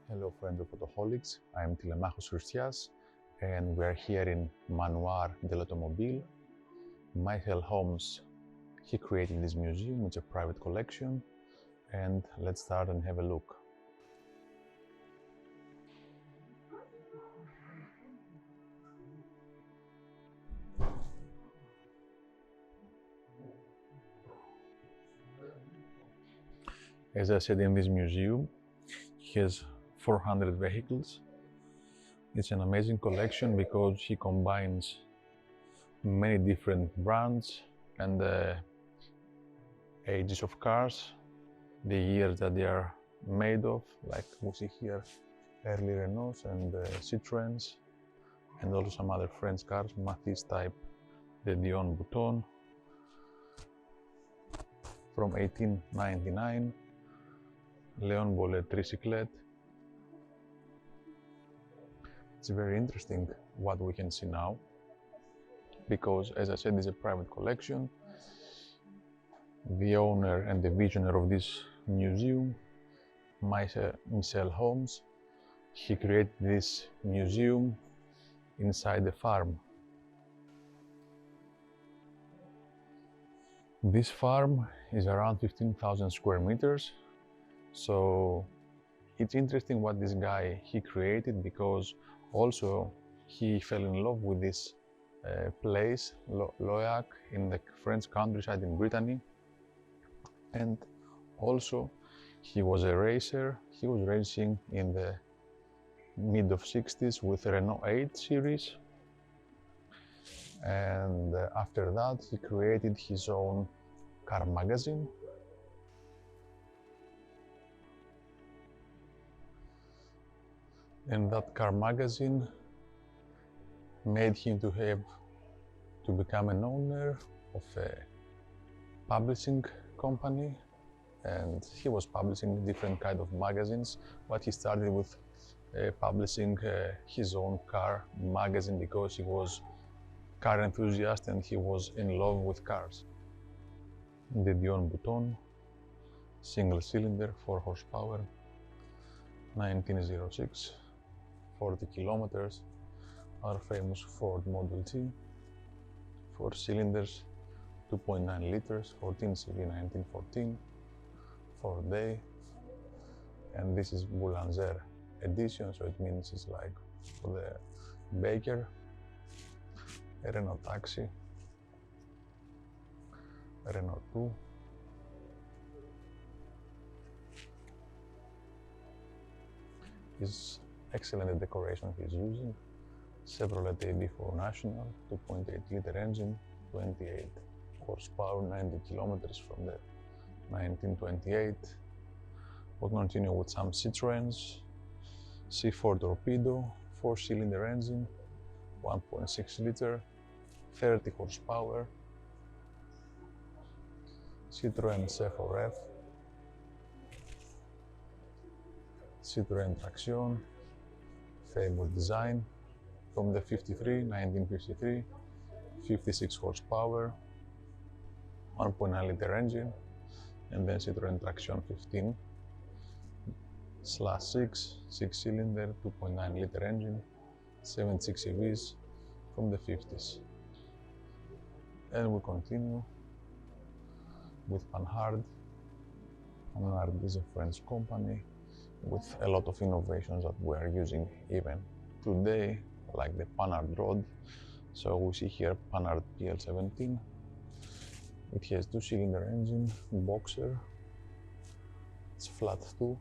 Hello friends of Autoholics, I'm Telemachos Christias and we're here in LeManoirDeLAutomobile. Michel Hommell, he created this museum, it's a private collection, and let's start and have a look. As I said, in this museum, he has 400 vehicles. It's an amazing collection because he combines many different brands and ages of cars, the years that they are made of, like we see here early Renaults and Citroëns, and also some other French cars, Matisse type, the Dion Bouton from 1899, Léon Bollet Tricyclette. It's very interesting what we can see now, because as I said, it's a private collection. The owner and the visionary of this museum, Michel Hommell, he created this museum inside the farm. This farm is around 15,000 square meters, so it's interesting what this guy he created, because also he fell in love with this place, Lohéac, in the French countryside in Brittany. And also he was a racer. He was racing in the mid of 60s with a Renault 8 series. And after that he created his own car magazine. And that car magazine made him to become an owner of a publishing company, and he was publishing different kind of magazines, but he started with publishing his own car magazine because he was car enthusiast and he was in love with cars. The Dion Bouton, single cylinder, 4 horsepower, 1906. 40 kilometers, our famous Ford Model T, 4 cylinders, 2.9 liters, 14 CV 1914, 4-day, and this is Boulanger edition, so it means it's like for the baker. A Renault Taxi, a Renault 2, is excellent the decoration he's using. Chevrolet AB4 National, 2.8 liter engine, 28 horsepower, 90 kilometers from the 1928. We'll continue with some Citroëns. C4 Torpedo, 4-cylinder engine, 1.6 liter, 30 horsepower. Citroën C4F, Citroën Traction, famous design from the 1953, 56 horsepower, 1.9 liter engine, and then Citroën Traction 15/6, 6-cylinder, 2.9 liter engine, 76 EVs from the 50s. And we continue with Panhard. Panhard is a French company with a lot of innovations that we are using even today, like the Panhard rod. So we see here Panhard PL17. It has 2-cylinder engine, boxer. It's flat 2,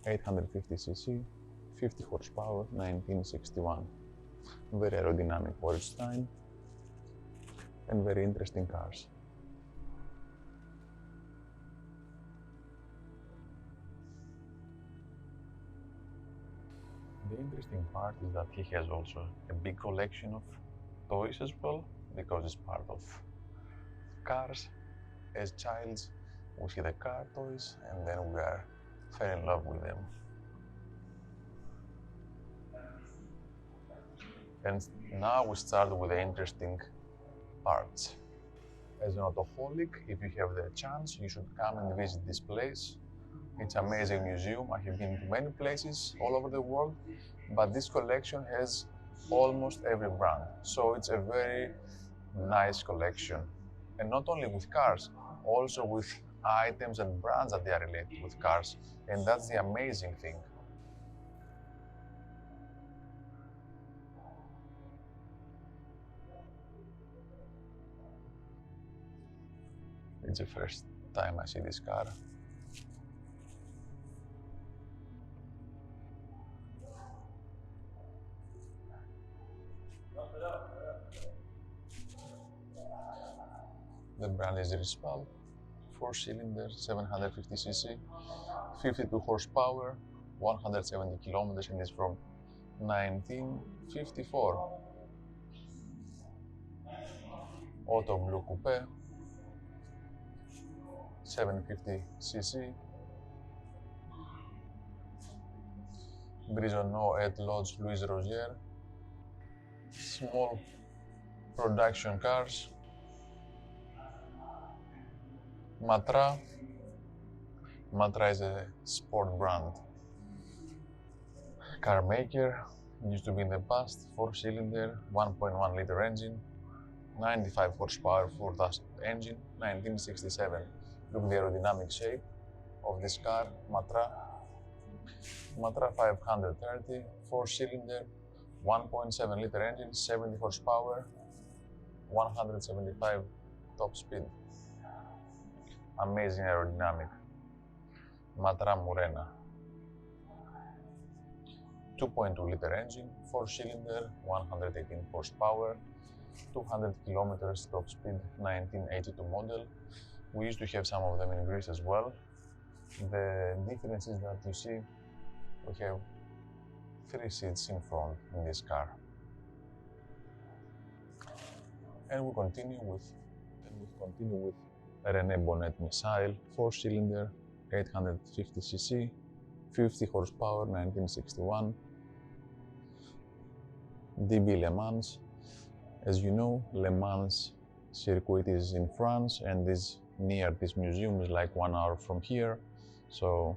850 cc, 50 horsepower, 1961. Very aerodynamic for its time and very interesting cars. The interesting part is that he has also a big collection of toys as well, because it's part of cars. As childs, we see the car toys and then we fell in love with them. And now we start with the interesting parts. As an autoholic, if you have the chance, you should come and visit this place, It's an amazing museum. I have been to many places all over the world, but this collection has almost every brand. So it's a very nice collection. And not only with cars, also with items and brands that they are related with cars. And that's the amazing thing. It's the first time I see this car. The brand is Rispal, 4-cylinder, 750cc, 52 horsepower, 170 kilometers, and is from 1954. Auto Blue Coupe, 750cc, Brisonneau et Lodge Louis Rozier, small production cars, Matra. Matra is a sport brand car maker. It used to be in the past, 4-cylinder, 1.1 liter engine, 95 horsepower, 4-dust engine, 1967. Look at the aerodynamic shape of this car, Matra. Matra 530, 4-cylinder, 1.7 liter engine, 70 horsepower, 175 top speed. Amazing aerodynamic. Matra Murena. 2.2 liter engine, 4-cylinder, 118 horsepower, 200 kilometers top speed, 1982 model. We used to have some of them in Greece as well. The difference is that you see we have 3 seats in front in this car. And we continue with René Bonnet Missile, 4-cylinder, 850cc, 50 horsepower, 1961. DB Le Mans. As you know, Le Mans circuit is in France and is near this museum, is like 1 hour from here. So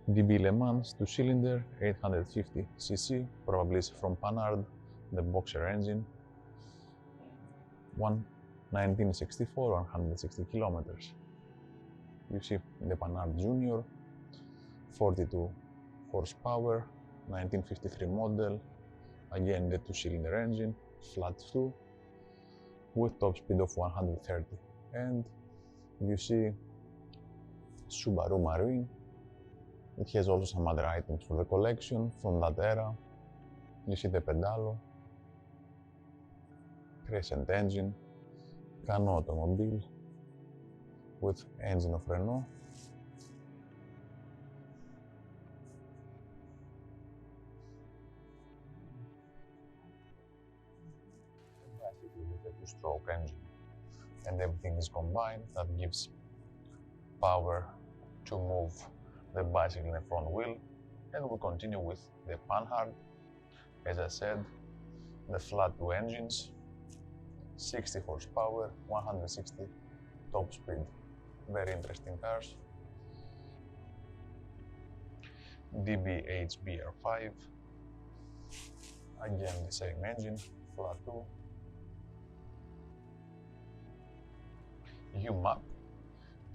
DB Le Mans, 2-cylinder, 850cc, probably is from Panhard, the boxer engine. 1964, 160 kilometers. You see the Panhard Junior, 42 horsepower, 1953 model, again the 2-cylinder engine, flat 2, with top speed of 130. And you see Subaru Marine. It has also some other items for the collection from that era. You see the Pedalo, Crescent engine, Cano Automobile with engine of Renault. Basically with a 2-stroke engine, and everything is combined. That gives power to move the bicycle in the front wheel. And we continue with the Panhard. As I said, the flat 2 engines, 60 horsepower, 160 top speed. Very interesting cars. DB HBR5, again the same engine, flat 2. UMAP,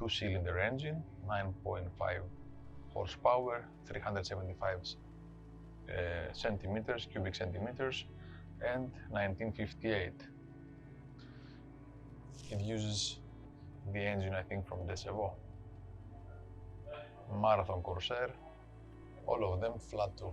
2-cylinder engine, 9.5 horsepower, 375 cubic centimeters, and 1958. It uses the engine, I think, from Decevaux. Marathon Corsair, all of them flat 2.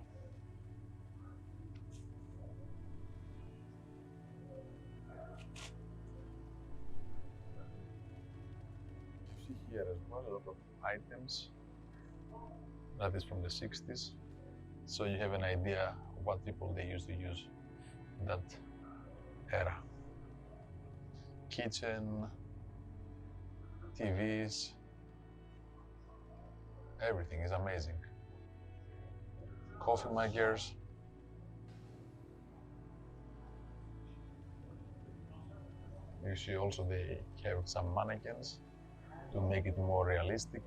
You see here as well a lot of items. That is from the 60s. So you have an idea what people they used to use that era. Kitchen, TVs, everything is amazing. Coffee makers. You see also they have some mannequins to make it more realistic.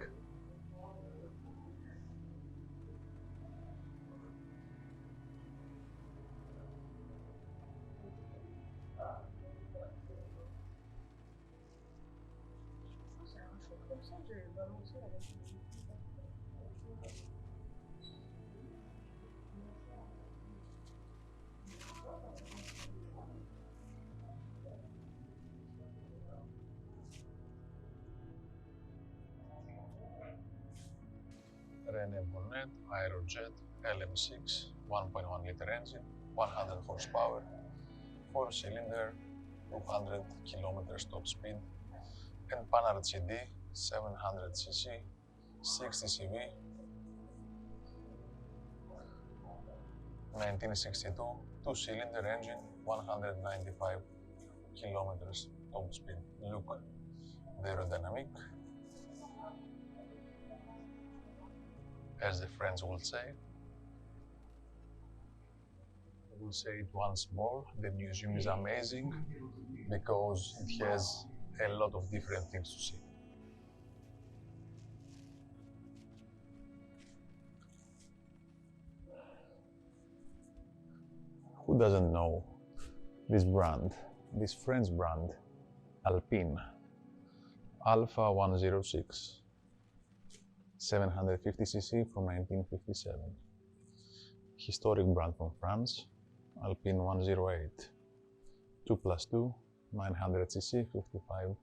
Renault Bonnet, Aerojet, LM6, 1.1 liter engine, 100 horsepower, 4-cylinder, 200 kilometers top speed, and Panhard CD, 700cc, 60 CV, 1962, 2-cylinder engine, 195 kilometers top speed. Look, the aerodynamic, as the French would say. I will say it once more, the museum is amazing because it has a lot of different things to see. Who doesn't know this brand, this French brand, Alpine, Alpha 106, 750cc from 1957. Historic brand from France, Alpine 108, 2+2, 900cc, 55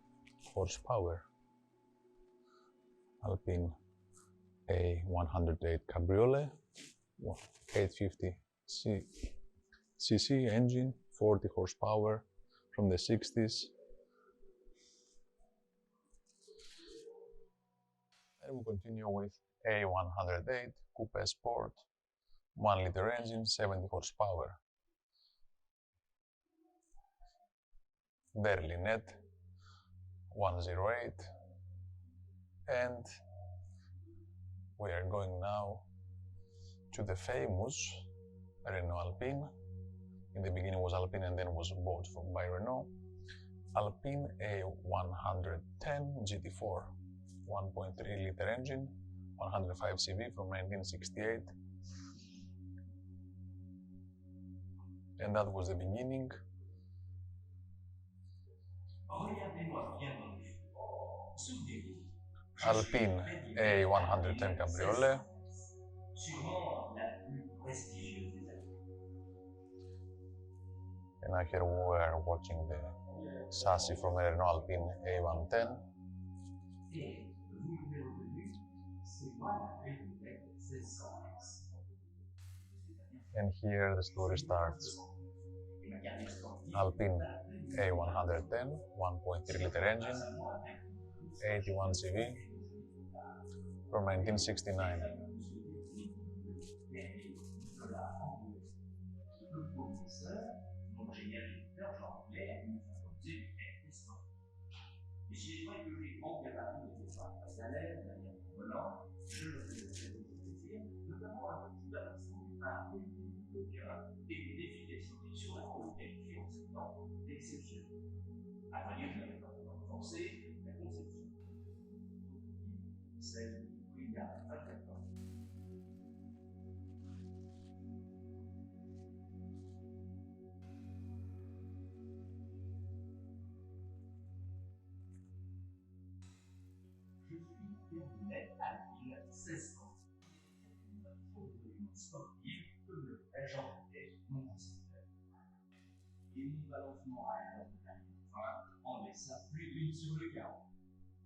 horsepower. Alpine A108 Cabriolet, 850cc engine, 40 horsepower from the 60s. And we continue with A108 Coupe Sport, 1 liter engine, 70 horsepower. Berlinet 108, and we are going now to the famous Renault Alpine. In the beginning was Alpine and then was bought by Renault. Alpine A110 GT4, 1.3 liter engine, 105 CV from 1968. And that was the beginning. Alpine A110 Cabriolet. And now here we are watching the chassis from a Renault Alpine A110. And here the story starts. Alpine A110, 1.3 liter engine, 81 CV from 1969.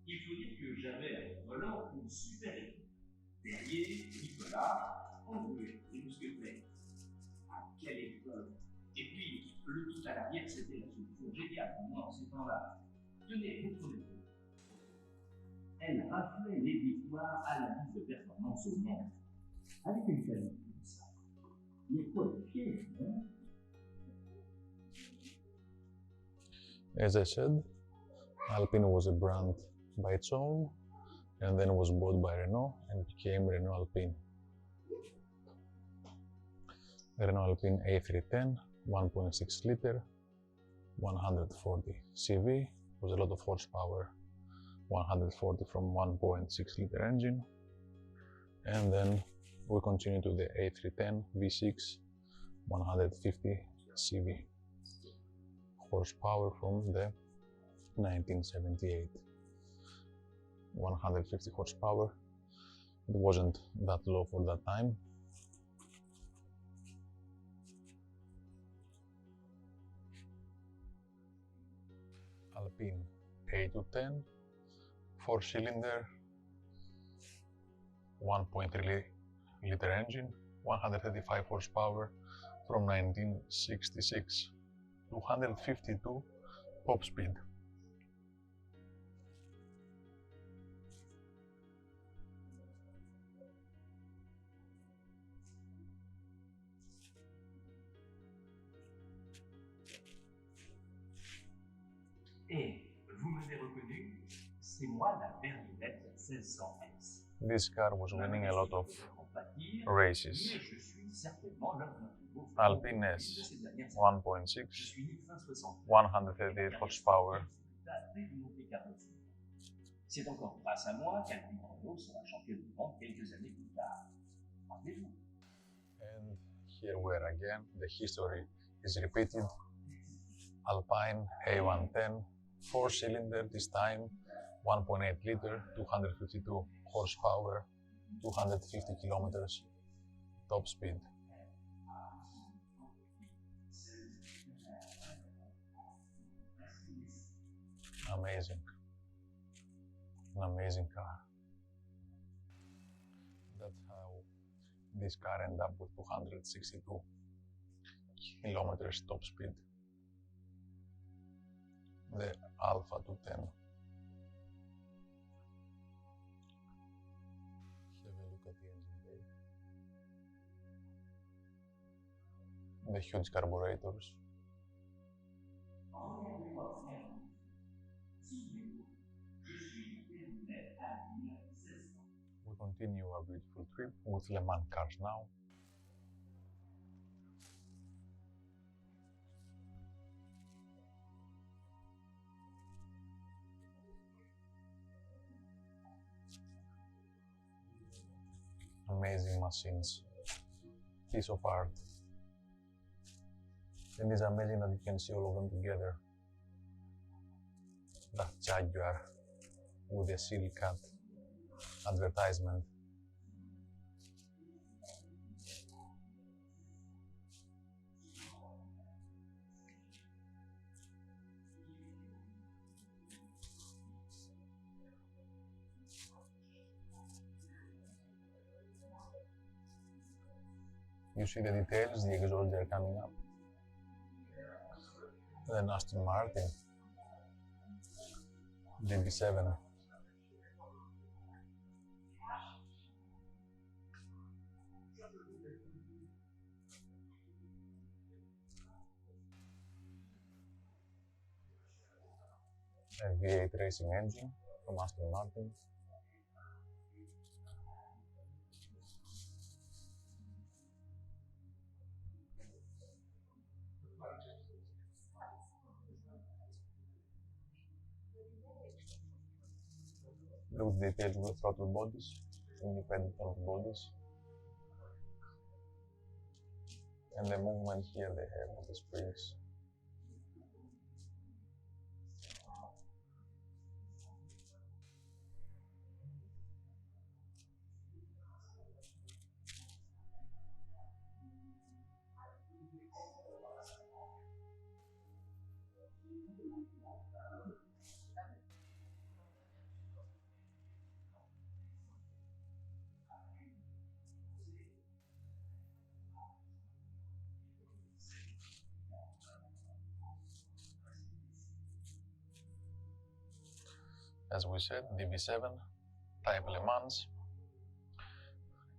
Il faut dire que j'avais à mon volant une super équipe. Derrière, Nicolas, André et Mousquetet. Ah, quelle école! Et puis, le tout à l'arrière, c'était la solution géniale pour moi en ces temps-là. Tenez, comprenez-vous. Elle raflait les victoires à la liste de performance au monde. Avec une qualité comme ça. Il y a quoi de fier, hein? As I said, Alpine was a brand by its own, and then was bought by Renault and became Renault Alpine. Renault Alpine A310, 1.6 liter, 140 CV, was a lot of horsepower, 140 from 1.6 liter engine. And then we continue to the A310 V6, 150 CV, horsepower from the 1978. 150 horsepower. It wasn't that low for that time. Alpine A210, 4-cylinder, 1.3 liter engine, 135 horsepower from 1966, 252 top speed. Et vous m'avez reconnu, c'est moi la berlinette 1600S. This car was winning a lot of races. Alpine S 1.6, 138 horsepower. C'est encore grâce à moi qu'Alpine Renault sera championne du monde quelques années plus tard. Rappelez-vous. And here we are again. The history is repeated. Alpine A110, 4-cylinder this time, 1.8 liter, 252 horsepower, 250 kilometers top speed. Amazing. An amazing car. That's how this car ended up with 262 kilometers top speed. The Alpha 210. Have a look at the engine bay. The huge carburetors. We continue our beautiful trip with Le Mans cars now. Amazing machines, piece of art. And it's amazing that you can see all of them together. That Jaguar with the seal cut advertisement. You see the details, the exhaust are coming up. Then Aston Martin, DB7. A V8 racing engine from Aston Martin. Look at the details with the throttle bodies, independent throttle bodies. And the movement here they have with the springs. As we said, DB7, type Le Mans,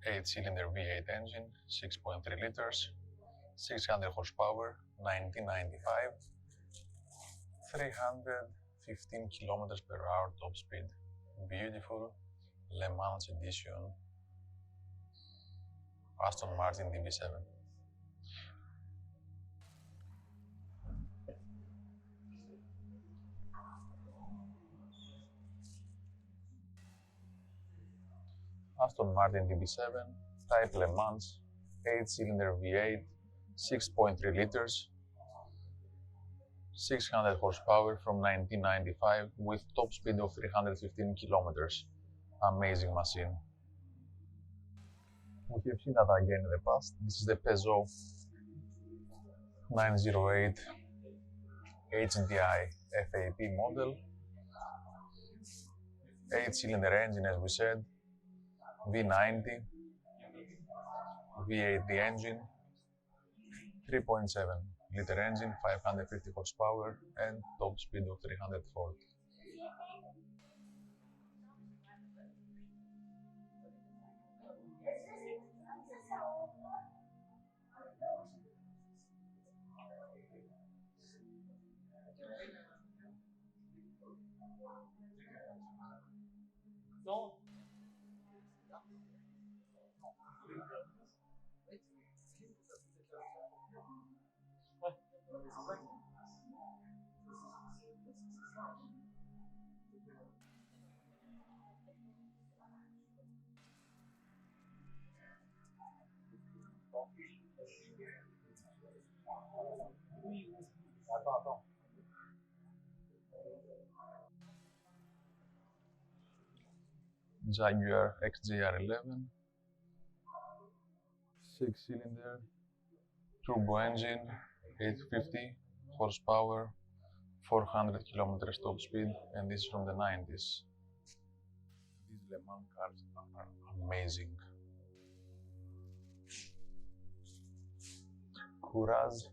8-cylinder V8 engine, 6.3 liters, 600 horsepower, 1995, 315 kilometers per hour top speed. Beautiful Le Mans edition Aston Martin DB7. Aston Martin DB7, type Le Mans, 8-cylinder V8, 6.3 liters, 600 horsepower from 1995 with top speed of 315 kilometers. Amazing machine. We have seen that again in the past. This is the Peugeot 908 HDI FAP model. 8-cylinder engine, as we said, V90, V8 the engine, 3.7-liter engine, 550 horsepower, and top speed of 340. Jaguar XJR11, 6-cylinder, turbo engine, 850 horsepower, 400 kilometers top speed, and this is from the 90s. These Le Mans cars are amazing. Courage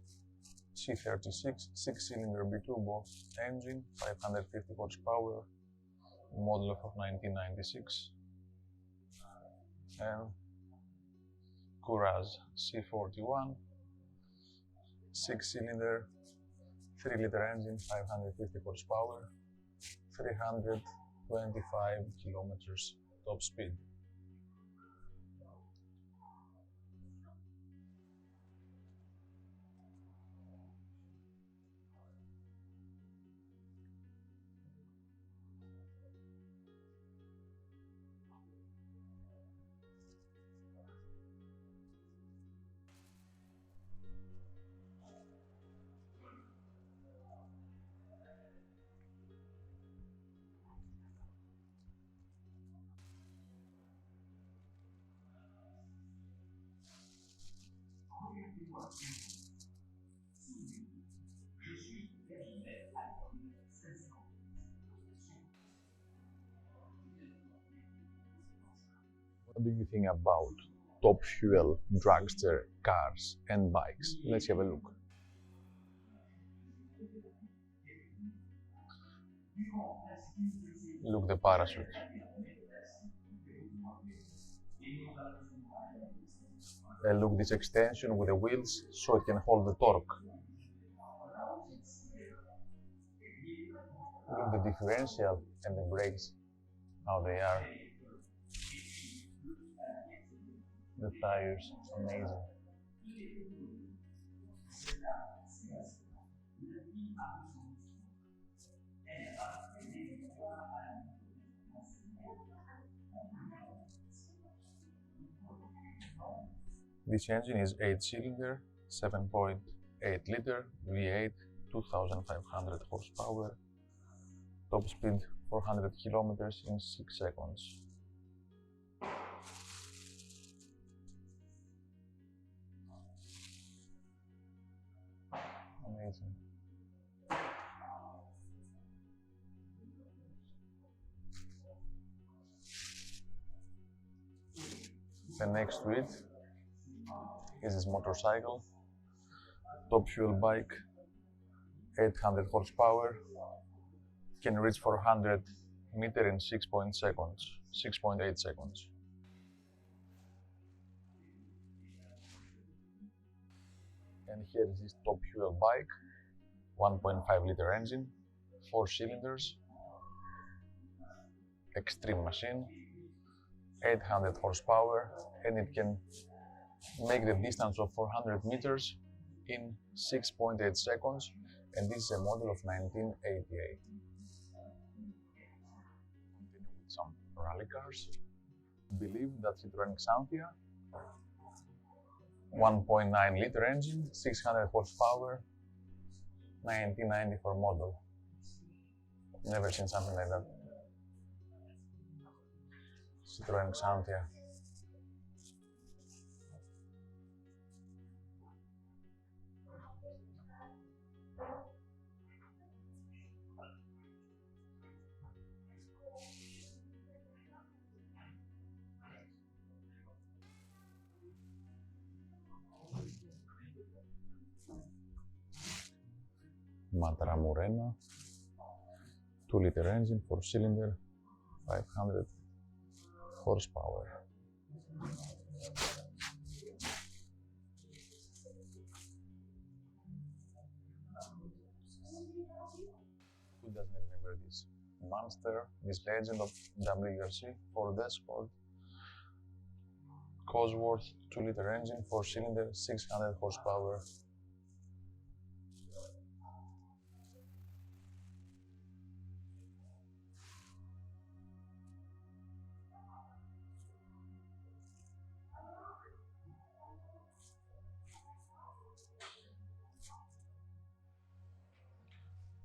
C36, 6-cylinder biturbo engine, 550 horsepower, model of 1996. And Courage C41, 6-cylinder, 3-liter engine, 550 horsepower, 325 kilometers top speed. What do you think about top fuel dragster cars and bikes? Let's have a look. Look the parachute. And look this extension with the wheels so it can hold the torque. Look the differential and the brakes, how they are. The tires, amazing. This engine is 8-cylinder, 7.8-liter V8, 2500 horsepower, top speed 400 kilometers in 6 seconds. Amazing. The next to it is this motorcycle, top fuel bike, 800 horsepower, can reach 400 meters in 6.8 seconds. And here is this top fuel bike, 1.5-liter engine, 4 cylinders, extreme machine, 800 horsepower, and it can make the distance of 400 meters in 6.8 seconds, and this is a model of 1988. Continue with some rally cars. I believe that Citroën Xanthia, 1.9-liter engine, 600 horsepower, 1994 model. Never seen something like that. Citroen Xanthia. Murena, 2-liter engine, 4-cylinder, 500 horsepower. Who doesn't remember this monster, this legend of WRC, 4 Sport, Cosworth, 2-liter engine, 4-cylinder, 600 horsepower.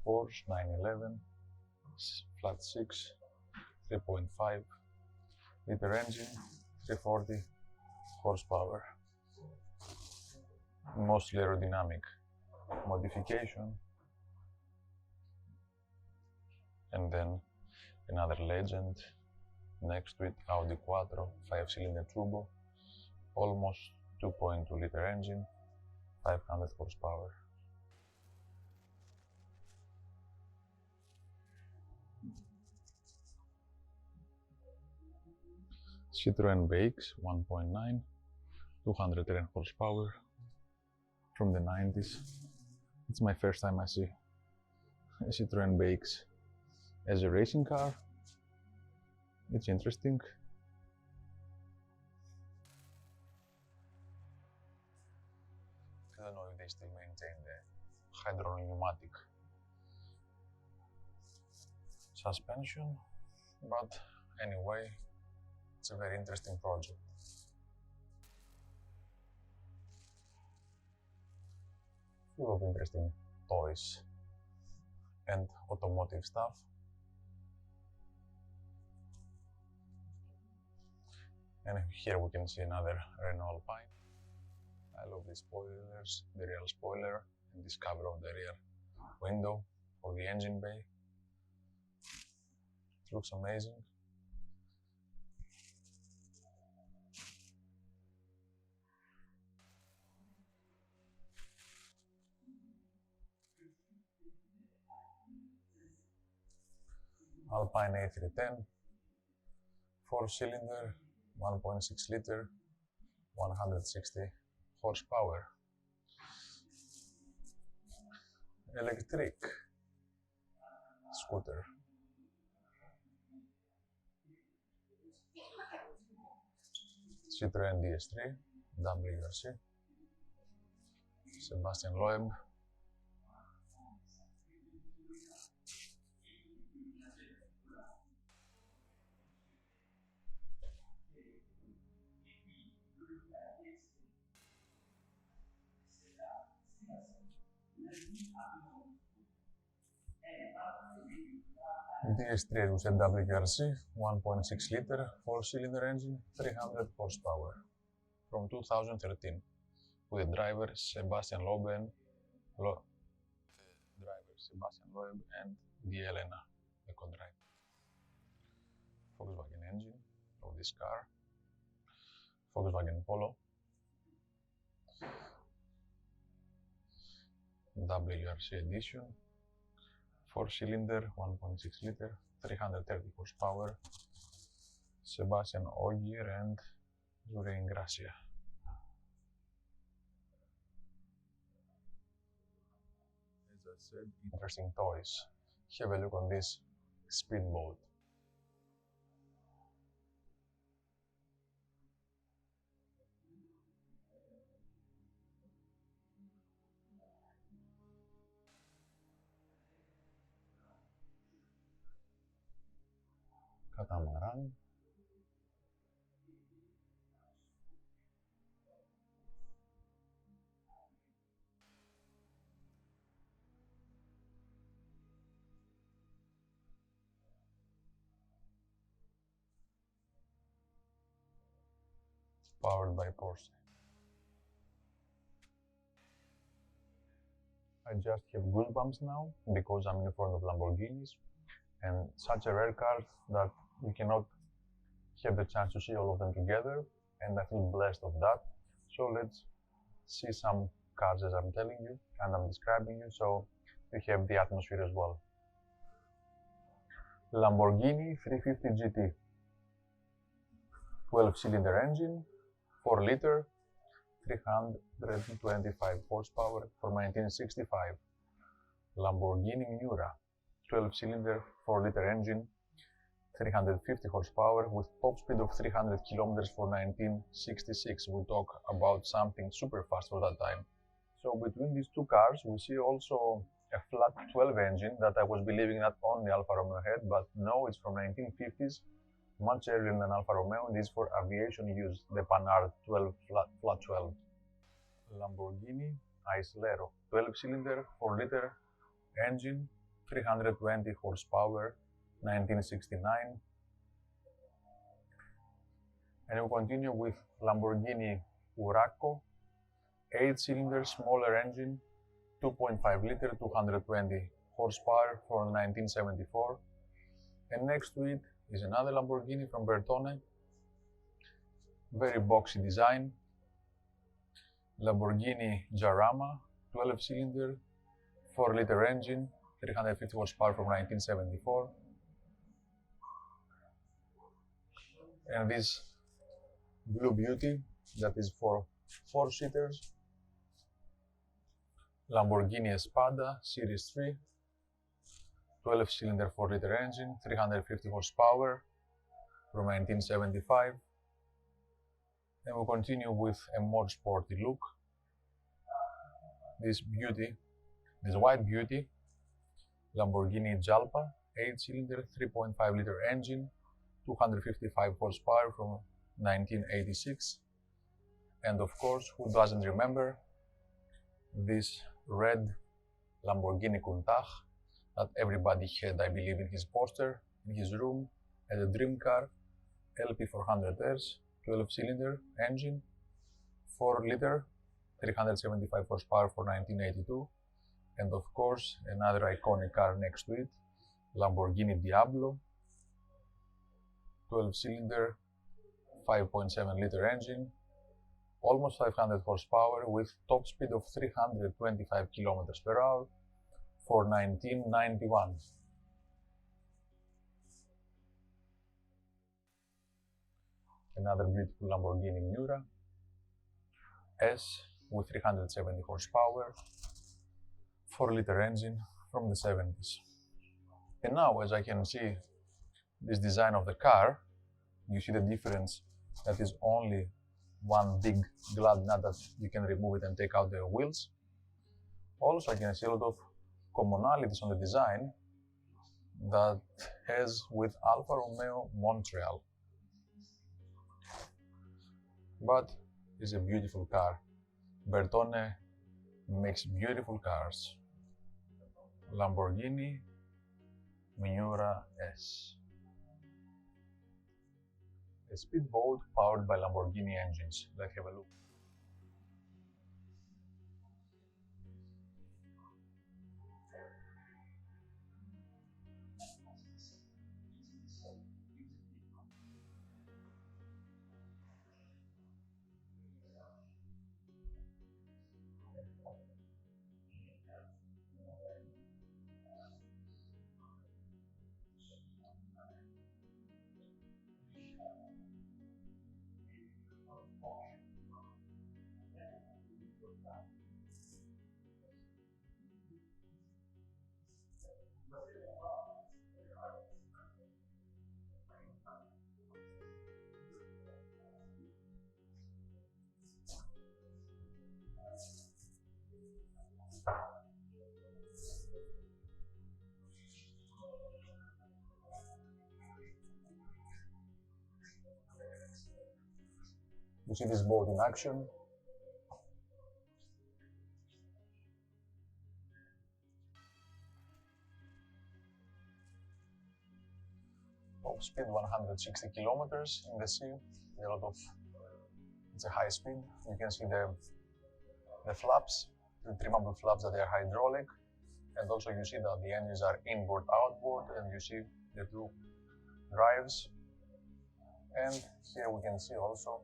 Porsche 911, flat 6, 3.5 liter engine, 340 horsepower. Mostly aerodynamic modification. And then another legend next to it, Audi Quattro, 5-cylinder turbo, almost 2.2 liter engine, 500 horsepower. Citroen BX 1.9, 210 horsepower, from the 90s. It's my first time I see a Citroen BX as a racing car. It's interesting. I don't know if they still maintain the hydraulic pneumatic suspension, but anyway, it's a very interesting project. Full of interesting toys and automotive stuff. And here we can see another Renault Alpine. I love these spoilers, the rear spoiler and this cover of the rear window for the engine bay. It looks amazing. Alpine A310, 4-cylinder, 1.6 liter, 160 horsepower. Electric scooter. Citroen DS3, WRC, Sebastian Loeb. DS3 with a WRC, 1.6 liter, 4-cylinder engine, 300 horsepower, from 2013, with the driver Sebastian Loeb and the Elena, the co-driver. Volkswagen engine of this car, Volkswagen Polo, WRC edition, 4-cylinder, 1.6 liter, 330 horsepower, Sebastian Ogier and Zureen Gracia. As I said, interesting toys. Have a look on this speedboat. Catamaran. powered by Porsche. I just have goosebumps now because I'm in front of Lamborghinis and such a rare car that you cannot have the chance to see all of them together, and I feel blessed of that. So let's see some cars as I'm telling you and I'm describing you, so you have the atmosphere as well. Lamborghini 350 GT, 12-cylinder engine, 4 liter, 325 horsepower from 1965. Lamborghini Miura, 12-cylinder, 4-liter engine, 350 horsepower with top speed of 300 kilometers for 1966. We talk about something super fast for that time. So between these two cars, we see also a flat 12 engine that I was believing that only Alfa Romeo had, but no, it's from 1950s, much earlier than Alfa Romeo, and is for aviation use, the Panhard 12 flat 12. Lamborghini Islero, 12-cylinder, 4-liter engine, 320 horsepower, 1969. And we continue with Lamborghini Huracan, 8-cylinder, smaller engine, 2.5 liter, 220 horsepower from 1974. And next to it is another Lamborghini from Bertone, very boxy design, Lamborghini Jarama, 12-cylinder, 4-liter engine, 350 horsepower from 1974. And this blue beauty that is for 4-seaters, Lamborghini Espada Series 3, 12-cylinder, 4-liter engine, 350 horsepower from 1975. And we'll continue with a more sporty look. This beauty, this white beauty, Lamborghini Jalpa, 8-cylinder, 3.5-liter engine, 255 horsepower from 1986. And of course, who doesn't remember this red Lamborghini Countach that everybody had, I believe, in his poster, in his room, as a dream car, LP400S, 12-cylinder engine, 4-liter, 375 horsepower for 1982. And of course, another iconic car next to it, Lamborghini Diablo, 12-cylinder, 5.7-liter engine, almost 500 horsepower with top speed of 325 kilometers per hour for 1991. Another beautiful Lamborghini Miura S with 370 horsepower, 4-liter engine from the 70s. And now, as I can see this design of the car, you see the difference that is only one big glad nut that you can remove it and take out the wheels. Also, I can see a lot of commonalities on the design that has with Alfa Romeo Montreal. But it's a beautiful car. Bertone makes beautiful cars. Lamborghini Miura S. A speedboat powered by Lamborghini engines. Let's have a look. You see this boat in action. Top speed 160 kilometers in the sea. A lot of It's a high speed. You can see the flaps, the trimmable flaps that they are hydraulic, and also you see that the engines are inboard, outboard, and you see the two drives. And here we can see also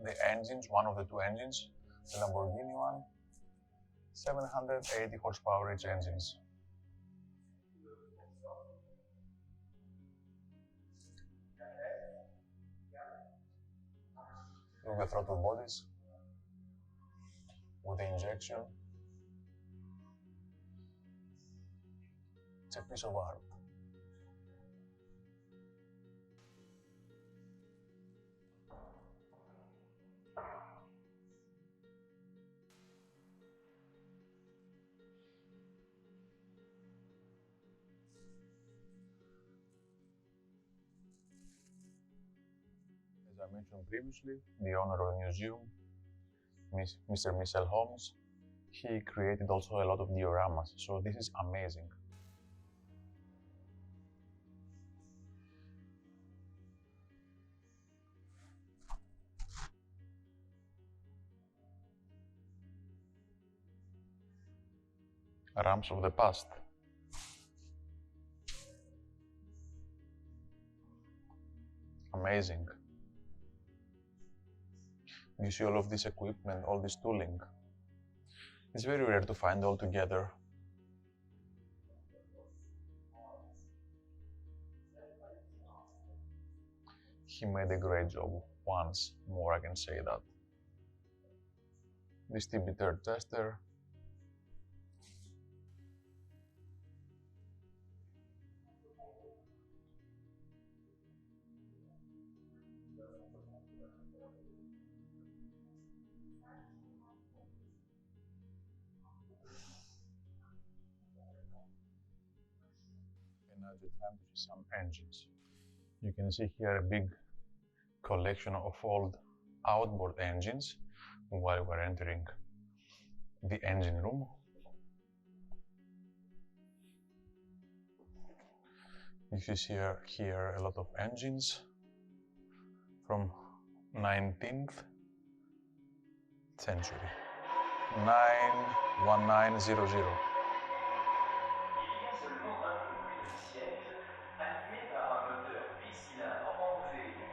the engines, one of the two engines, the Lamborghini one, 780 horsepower each engines. Look at the throttle bodies with the injection. It's a piece of art. As I mentioned previously, the owner of the museum, Mr. Michel Hommell, he created also a lot of dioramas, so this is amazing. Ramps of the past. Amazing. You see all of this equipment, all this tooling. It's very rare to find all together. He made a great job once more, I can say that. This TB3 tester. And now it's time to see some engines. You can see here a big collection of old outboard engines while we're entering the engine room. You see here a lot of engines from 19th century, 1900.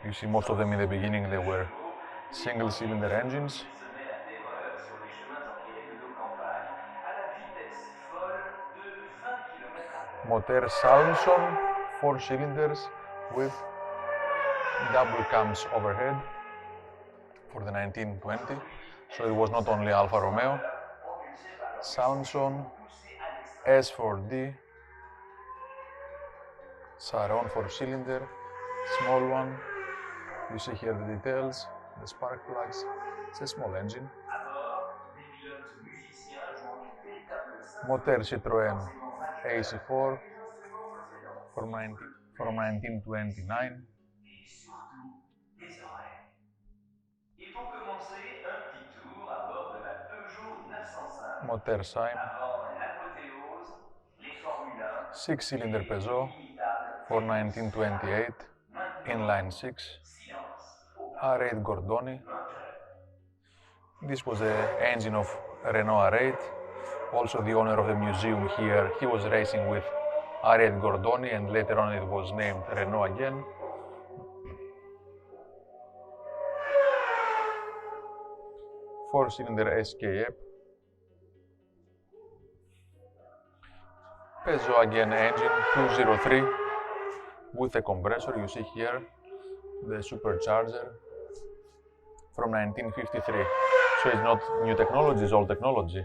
You see most of them in the beginning, they were single-cylinder engines. Motor Salmson, 4 cylinders with double cams overhead for the 1920. So it was not only Alfa Romeo. Salmson, S4D, Saron 4-cylinder, small one. You see here the details, the spark plugs. It's a small engine. Motor Citroën AC4 from 1929. Motor Saim, 6-cylinder Peugeot for 1928, inline 6, R8 Gordoni. This was the engine of Renault R8. Also the owner of the museum here, he was racing with R8 Gordoni, and later on it was named Renault again. Four-cylinder SKF. Peugeot again engine, 203, with a compressor. You see here the supercharger from 1953. So it's not new technology, it's old technology.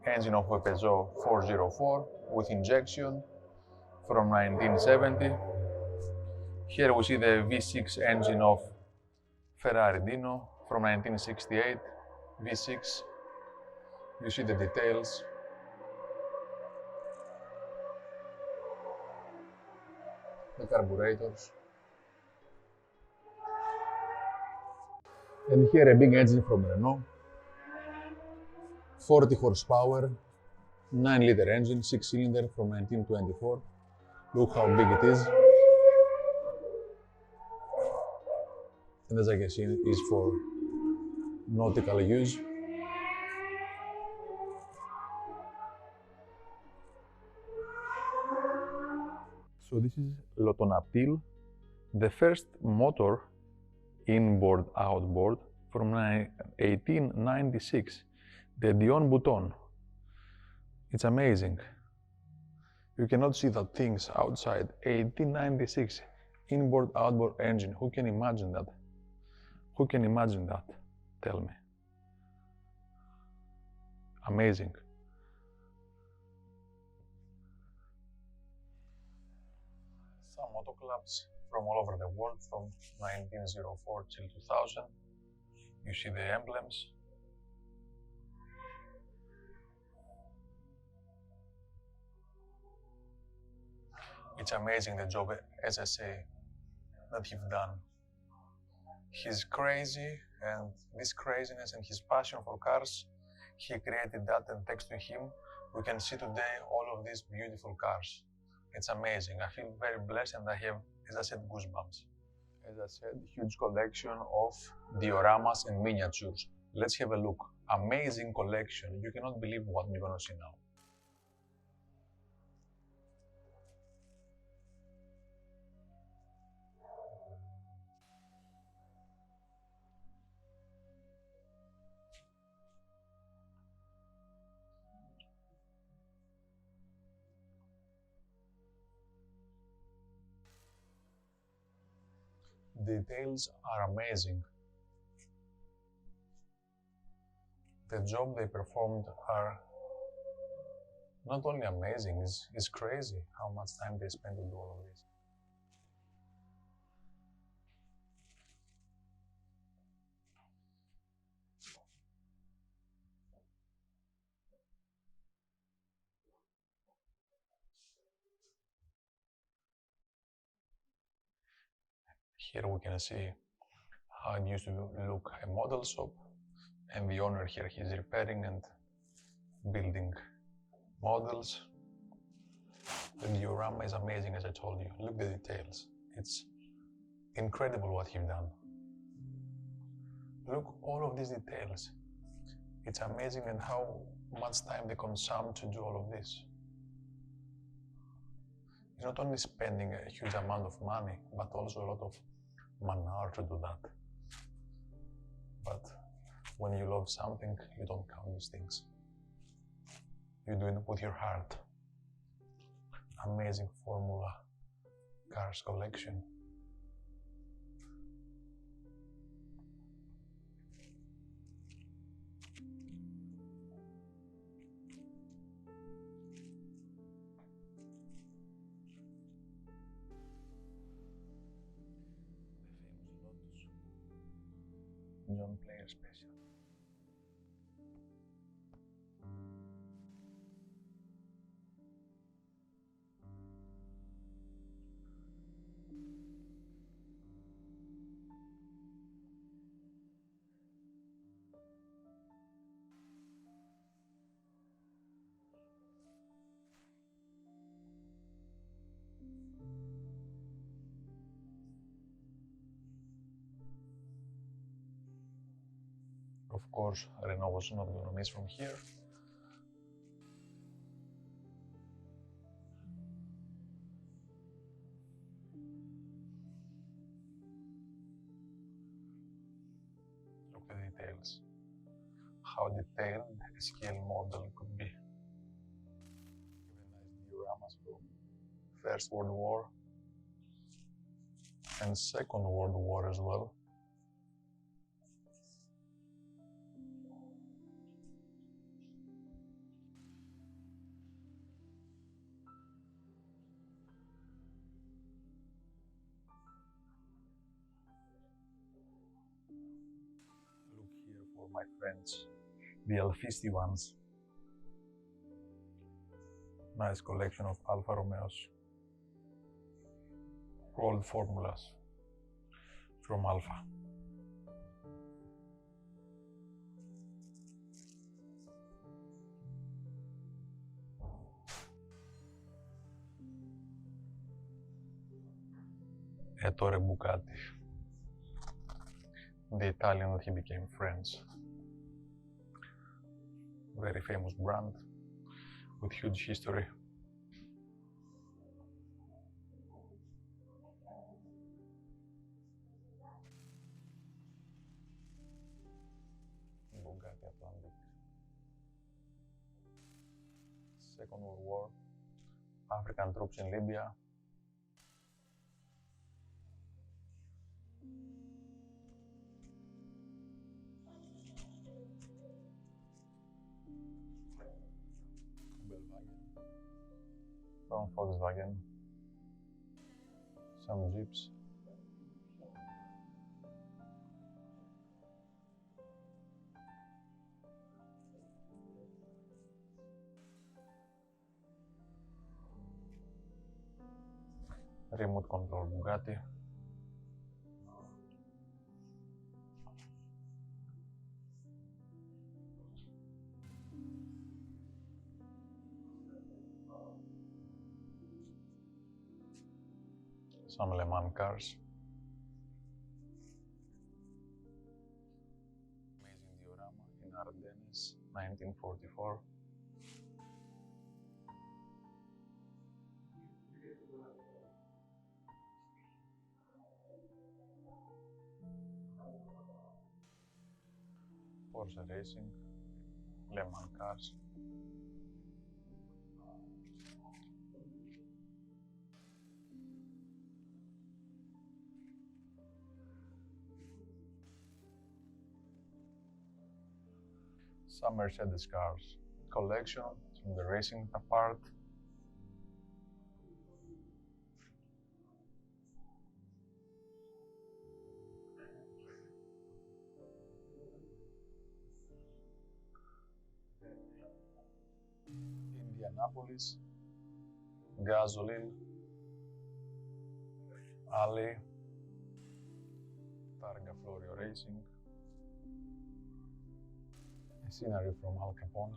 Engine of a Peugeot 404 with injection from 1970. Here we see the V6 engine of Ferrari Dino from 1968, V6. You see the details. The carburetors. And here a big engine from Renault. 40 horsepower, 9-liter engine, 6-cylinder from 1924. Look how big it is. And as I can see, is for nautical use. So this is LeManoirDeLAutomobile, the first motor inboard outboard from 1896, the Dion Bouton. It's amazing. You cannot see that things outside. 1896 inboard outboard engine. Who can imagine that? Who can imagine that? Tell me. Amazing. Some moto clubs from all over the world from 1904 till 2000. You see the emblems. It's amazing the job, as I say, that he's done. He's crazy, and this craziness and his passion for cars, he created that, and thanks to him, we can see today all of these beautiful cars. It's amazing. I feel very blessed, and I have, as I said, goosebumps. As I said, huge collection of dioramas and miniatures. Let's have a look. Amazing collection. You cannot believe what you're gonna see now. Details are amazing. The job they performed are not only amazing, it's crazy how much time they spend to do all of this. Here we can see how it used to look a model shop, and the owner here, he's repairing and building models. The diorama is amazing, as I told you. Look at the details. It's incredible what he's done. Look all of these details. It's amazing, and how much time they consume to do all of this. It's not only spending a huge amount of money, but also a lot of manor to do that. But when you love something, you don't count these things. You do it with your heart. Amazing Formula Cars collection. John Player Special. Of course, Renault was not going to miss from here. Look at the details. How detailed a scale model could be. Even nice dioramas from First World War and Second World War as well. Look here for my friends, the Alfisti ones. Nice collection of Alfa Romeos. Old formulas from Alfa. Ettore Bucati. the Italian that he became French. Very famous brand with huge history. Bugatti Atlantic. Second World War, African troops in Libya. From Volkswagen, some Jeeps, remote control Bugatti, some Le Mans cars, amazing diorama in Ardennes, 1944. Porsche Racing, Le Mans cars. Some Mercedes cars collection from the racing part. Indianapolis, gasoline, alley, Targa Florio Racing, a scenery from Al Capone.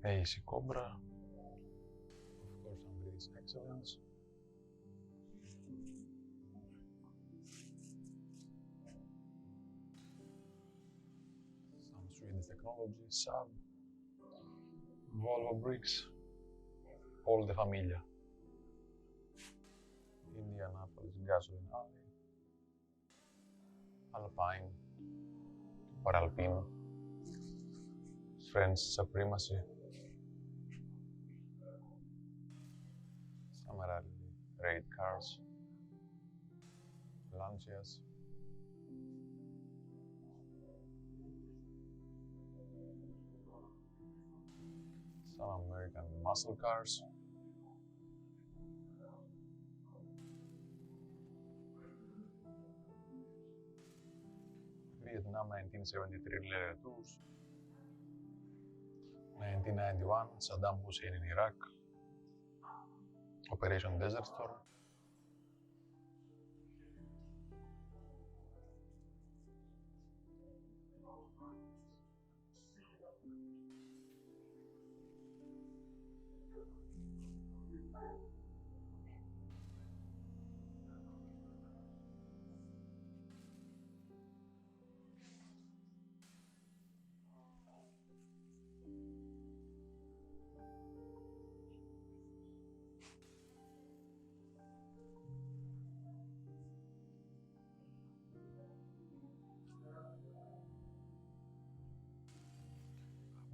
AC Cobra, of course, some British excellence. Some Swedish technology, Saab, Volvo bricks, all the familia. Indianapolis gasoline alley, Alpine or Alpine, French supremacy. Some rally raid cars, Lancias, some American muscle cars, Vietnam 1973 leather tours, 1991 Saddam Hussein in Iraq, Operation Desert Storm,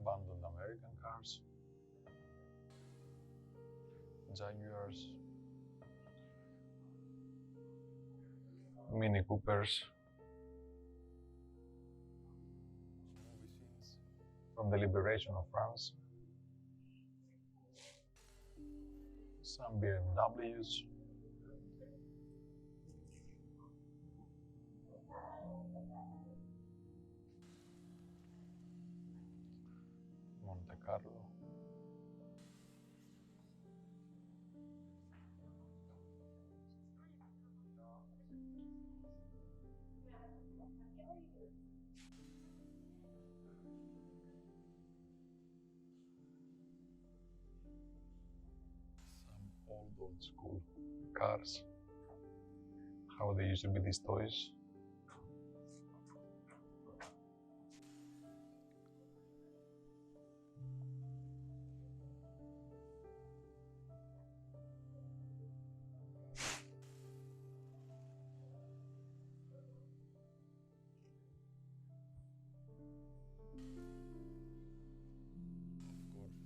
abandoned American cars, Jaguars, Mini Coopers, movie scenes from the liberation of France, some BMWs, old school cars, how they used to be these toys.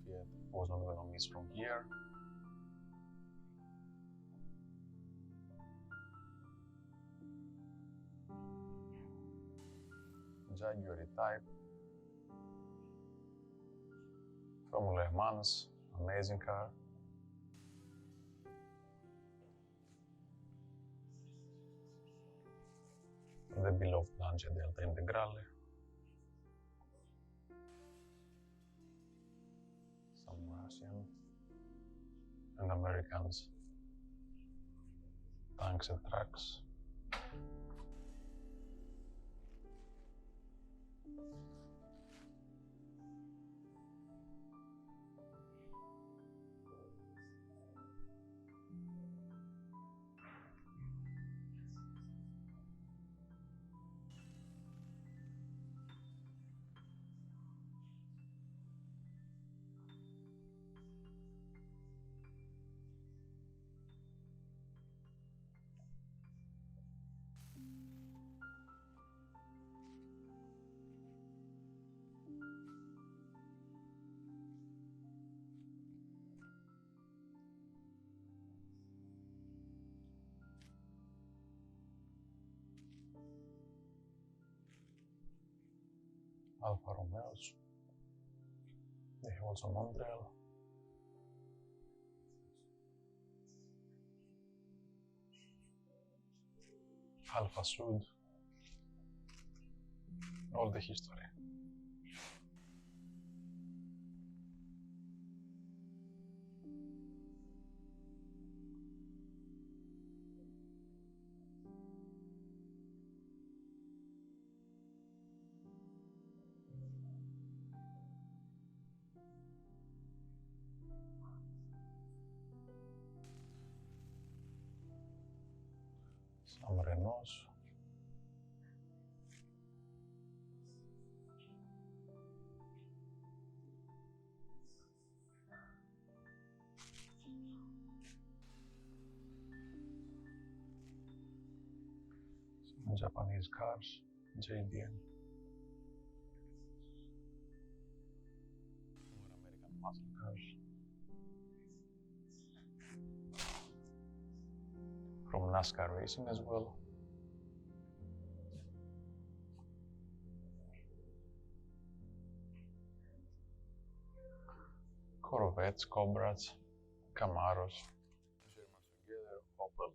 Fiat was not going to miss from here. Jaguar type from Le Mans, amazing car. The beloved Lancia Delta Integrale. Some Russian and Americans tanks and trucks. Alfa Romeos. They have also Montreal. Alfa Sud. All the history. Some Renaults. Some Japanese cars, JDM. More American muscle cars. From NASCAR racing as well. Corvettes, Cobras, Camaros, Germans together, Opel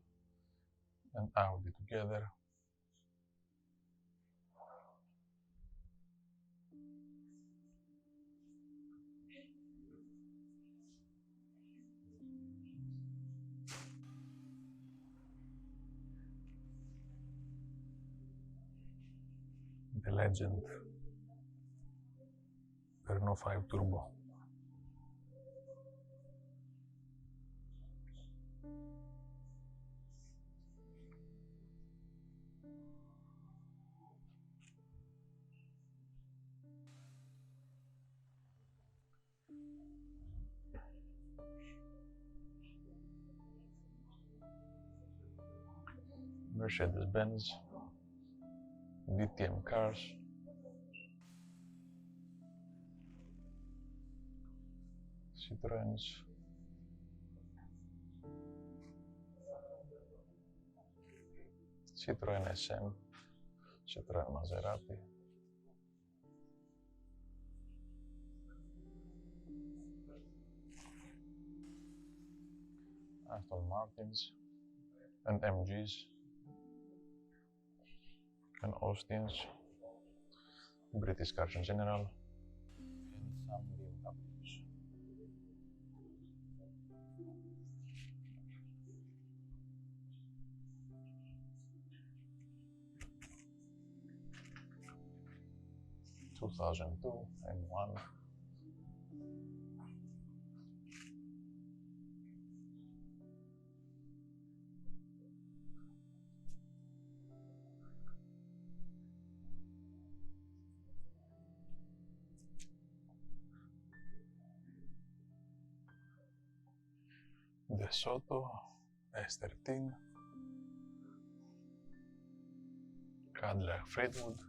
and Audi together. The legend, Renault 5 Turbo. Mercedes-Benz, DTM cars, Citroëns, Citroën SM, Citroën Maserati, Aston Martins and MGs and Austins, British cars in general, and some BMWs. (2002) M1, De Soto S13, Cadillac Fleetwood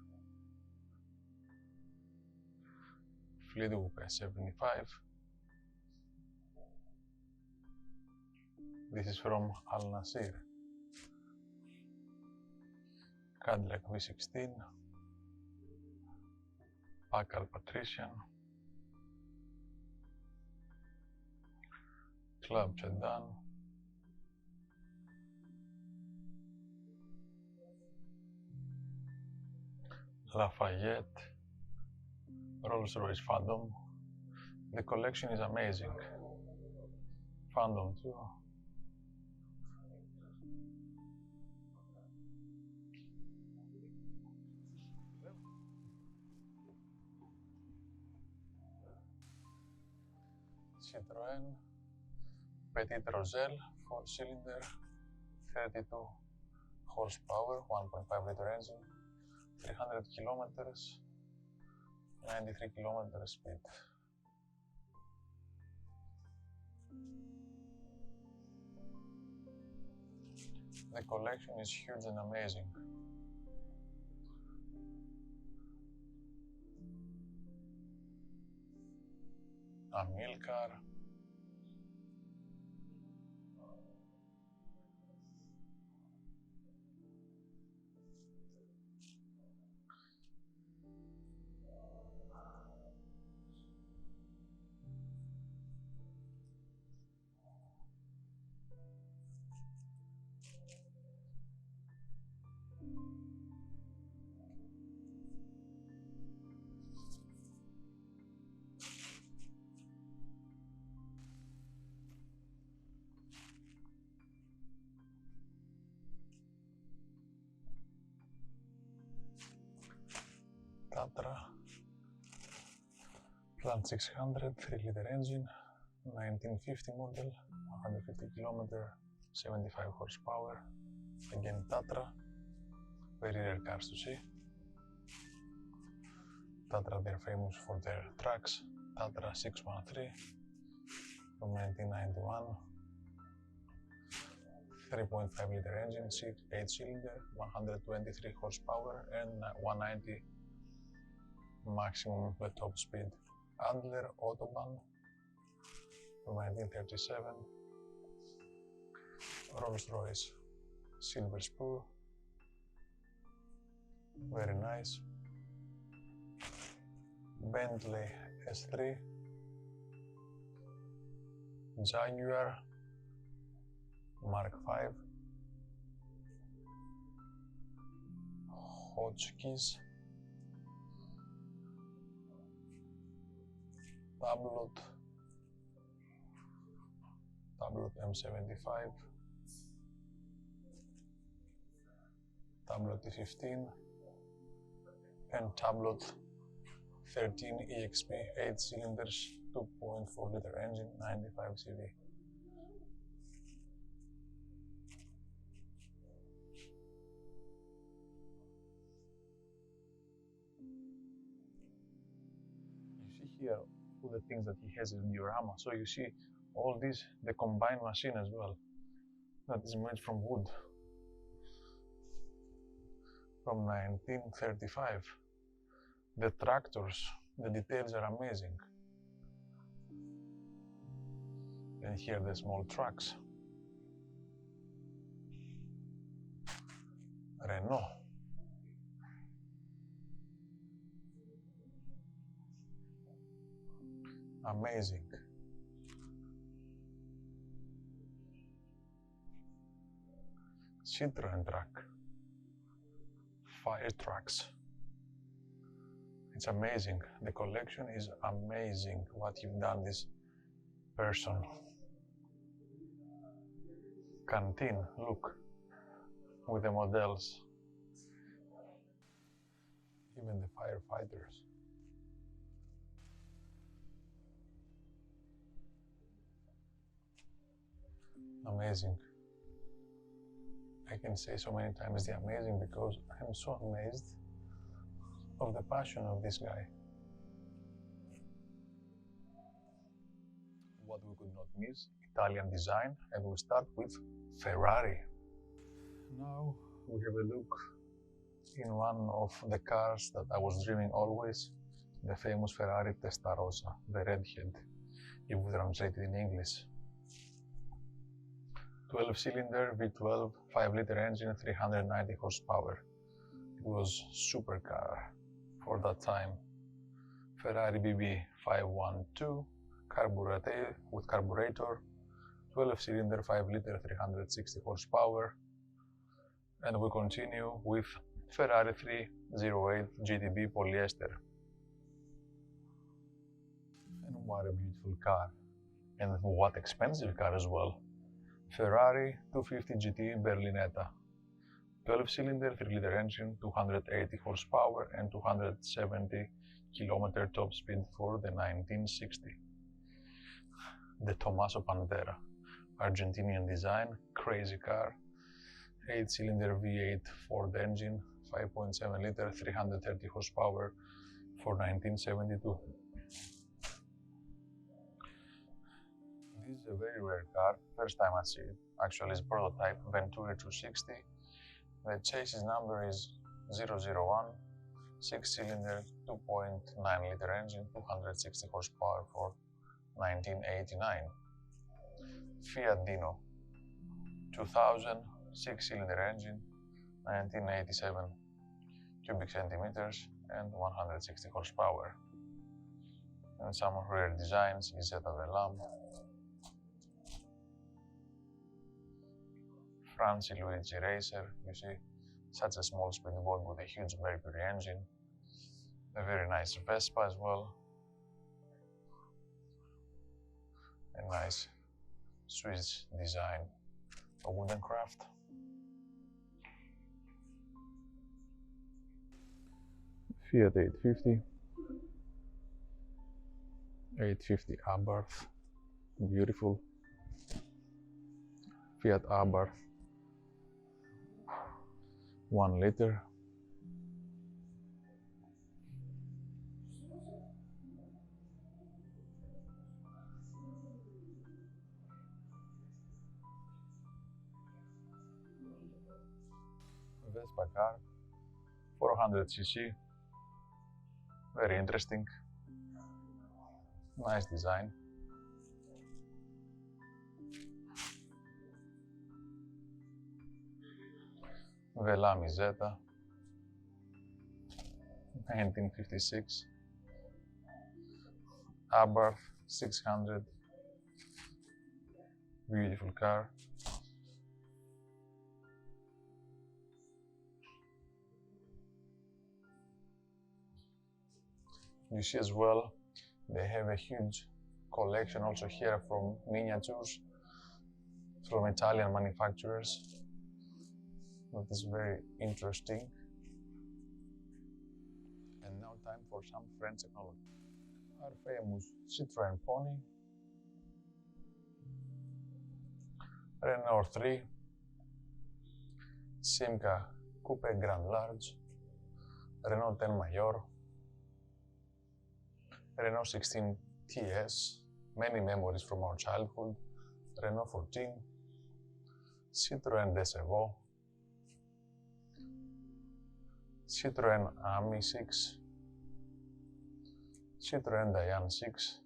S75. This is from Al Nasir. Cadillac V16, Packard Patrician, Club Sedan, Lafayette, Rolls-Royce Phantom. The collection is amazing. Phantom too. Citroën Petit Roselle 4-cylinder, 32 horsepower, 1.5 liter engine, 300 kilometers, 93 kilometer speed. The collection is huge and amazing. Amilcar, Tatra Plant 600 3-liter engine, 1950 model, 150 kilometer, 75 horsepower. Again Tatra, very rare cars to see. Tatra, they're famous for their trucks. Tatra 613 from 1991, 3.5 liter engine, 8-cylinder, 123 horsepower and 190 maximum the top speed. Adler Autobahn from 1937, Rolls-Royce Silver Spur, very nice. Bentley S3, Jaguar Mark V, Hotchkiss, Tablet M75, Tablet T15, and Tablet 13 EXP 8 cylinders, 2.4 liter engine, 95 CV. You see here all the things that he has in diorama. So you see all this, the combined machine as well, that is made from wood, from 1935. The tractors, the details are amazing. And here the small trucks. Renault. Amazing. Citroën truck. Fire trucks. It's amazing. The collection is amazing. What you've done, this person. Canteen, look, with the models. Even the firefighters. Amazing. I can say so many times the amazing because I'm so amazed of the passion of this guy. What we could not miss, Italian design, and we start with Ferrari. Now we have a look in one of the cars that I was dreaming always, the famous Ferrari Testarossa, the redhead, if we translate it in English. 12-cylinder V12, 5-liter engine, 390 horsepower. It was supercar for that time. Ferrari BB 512, carburetor with carburetor, 12-cylinder, 5-liter, 360 horsepower. And we continue with Ferrari 308 GTB polyester. And what a beautiful car. And what expensive car as well. Ferrari 250 GT Berlinetta. 12-cylinder, 3-liter engine, 280 horsepower and 270 km top speed for the 1960. The Tommaso Pantera, Argentinian design, crazy car. 8-cylinder V8 Ford engine, 5.7 liter, 330 horsepower for 1972. This is a very rare car, first time I see it. Actually, it's prototype Venturi 260. The chassis number is 001, 6-cylinder, 2.9 liter engine, 260 horsepower for 1989. Fiat Dino 2000, 6-cylinder engine, 1987 cubic centimeters and 160 horsepower. And some rare designs, Isetta Velam, Franci Luigi Racer, you see, such a small speedboat with a huge Mercury engine. A very nice Vespa as well. A nice Swiss design, a wooden craft. Fiat 850, 850 Abarth, beautiful. Fiat Abarth, 1 liter. Vespa car, 400cc, very interesting, nice design. Velam Isetta, 1956, Abarth 600, beautiful car. You see as well, they have a huge collection also here from miniatures from Italian manufacturers. That is very interesting. And now time for some French technology. Our famous Citroën Pony, Renault 3, Simca Coupe Grand Large, Renault 10 Major, Renault 16 TS, many memories from our childhood, Renault 14, Citroën Desevo, Citroën Ami 6, Citroën Diane 6,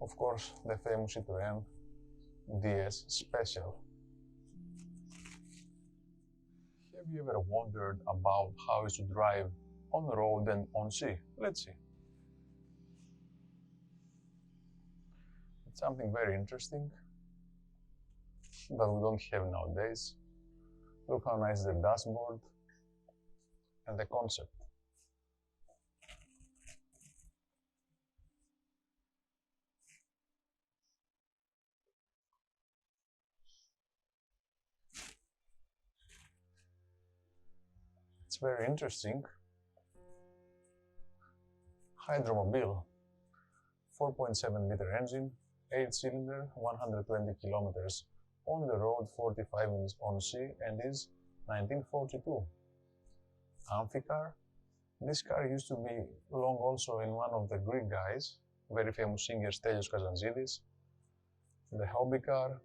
of course the famous Citroën DS Special. Have you ever wondered about how it's to drive on the road and on sea? Let's see. It's something very interesting that we don't have nowadays. Look how nice the dashboard and the concept. It's very interesting. Hydromobile, 4.7 liter engine, 8-cylinder, 120 kilometers on the road, 45 minutes on sea, and is 1942. Amphicar. This car used to be long also in one of the Greek guys, very famous singer Stelios Kazantzidis. the hobby car.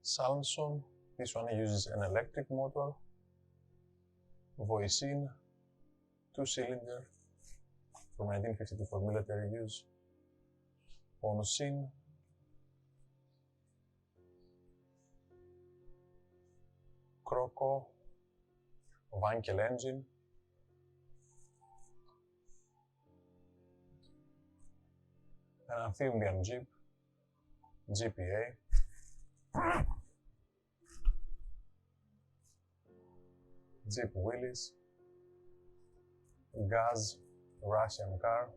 Salmson, this one uses an electric motor. Voisin, 2-cylinder from 1952 for military use. Onsin, Croco, Wankel engine. An amphibian Jeep, GPA. Jeep Willys, Gaz, Russian car,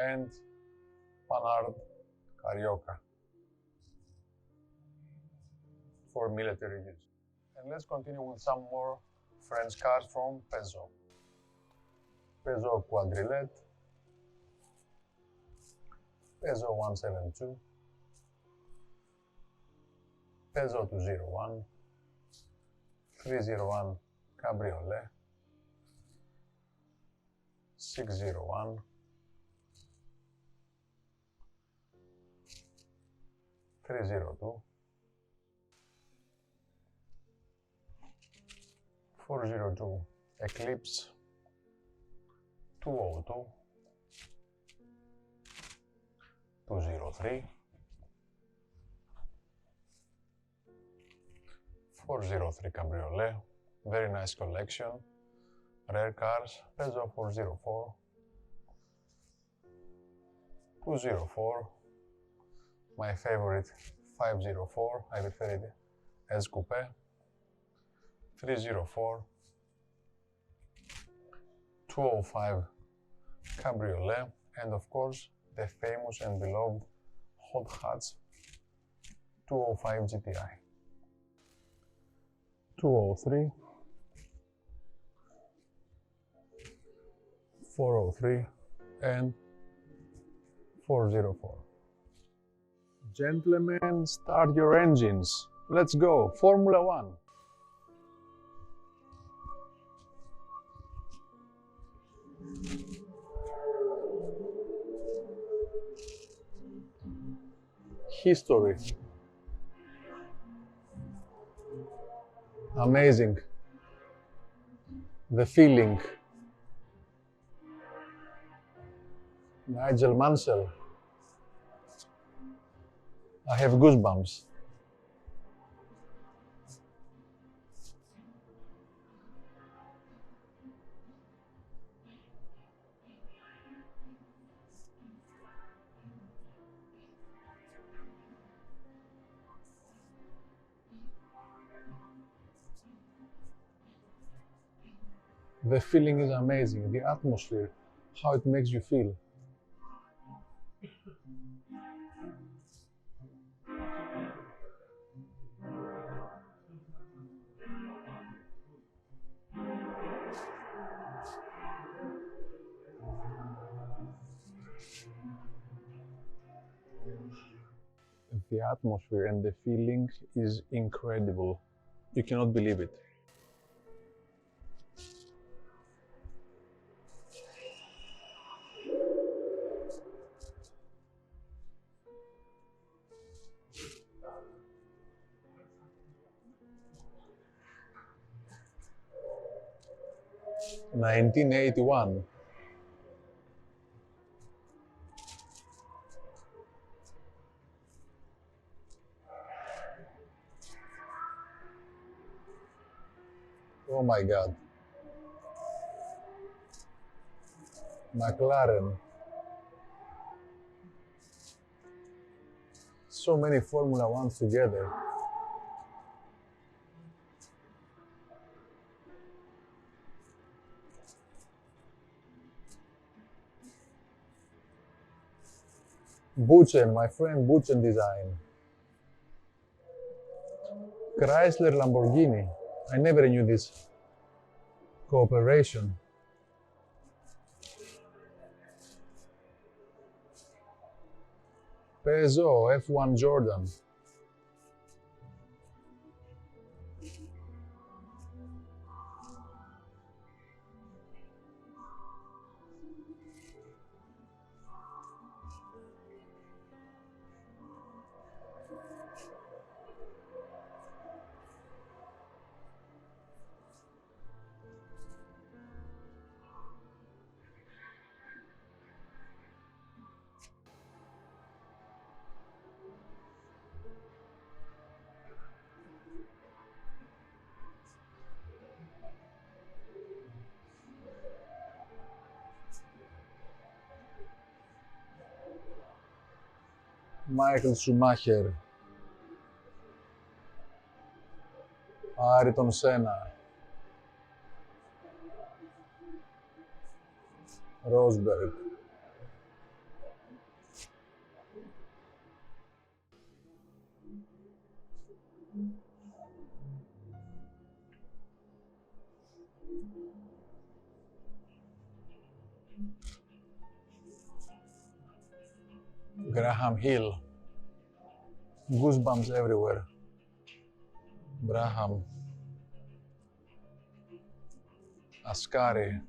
and Panhard Carioca for military use. And let's continue with some more French cars from Peugeot. Peugeot Quadrillette, Peugeot 172, Peugeot 201, 301 Cabriolet, 601, 302, 402 Eclipse, 202, 203, 403 Cabriolet, very nice collection, rare cars, Peugeot 404, 204, my favorite 504, I prefer it as coupe, 304, 205 Cabriolet, and of course the famous and beloved hot hatch 205 GTI. 203, 403, and 404. Gentlemen, start your engines. Let's go, Formula One. History. Amazing. The feeling. Nigel Mansell. I have goosebumps. The feeling is amazing, the atmosphere, how it makes you feel. The atmosphere and the feeling is incredible. You cannot believe it. (1981). Oh my God. McLaren. So many Formula Ones together. Buchen, my friend Buchen design. Chrysler Lamborghini. I never knew this cooperation. Peugeot F1 Jordan. Michael Schumacher, Ayrton Senna, Rosberg, Graham Hill, goosebumps everywhere, Braham, Ascari,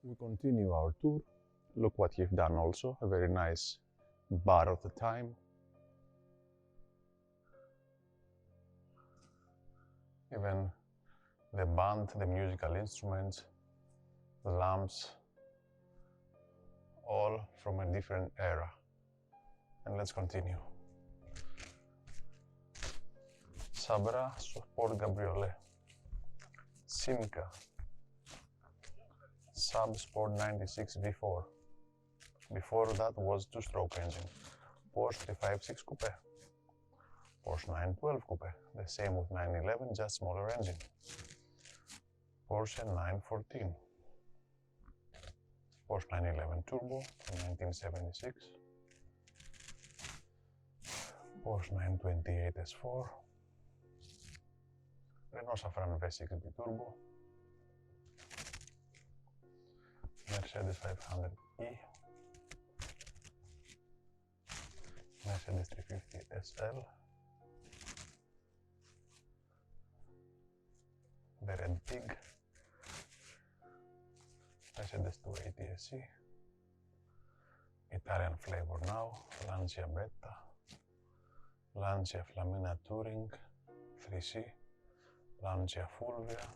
We continue our tour. Look what you've done also, a very nice bar of the time. Even the band, the musical instruments, the lamps, all from a different era. And let's continue. Sabra Sport Cabriolet, Simca, Sub Sport 96 V4. Before that was two-stroke engine, Porsche 356 Coupe, Porsche 912 Coupe, the same with 911, just smaller engine, Porsche 914, Porsche 911 Turbo from 1976, Porsche 928 S4, Renault Safran V6 Turbo, Mercedes 500E, Mercedes 350 SL, the Red Pig, Mercedes 280 SE, Italian flavor now, Lancia Beta, Lancia Flamina Touring 3C, Lancia Fulvia,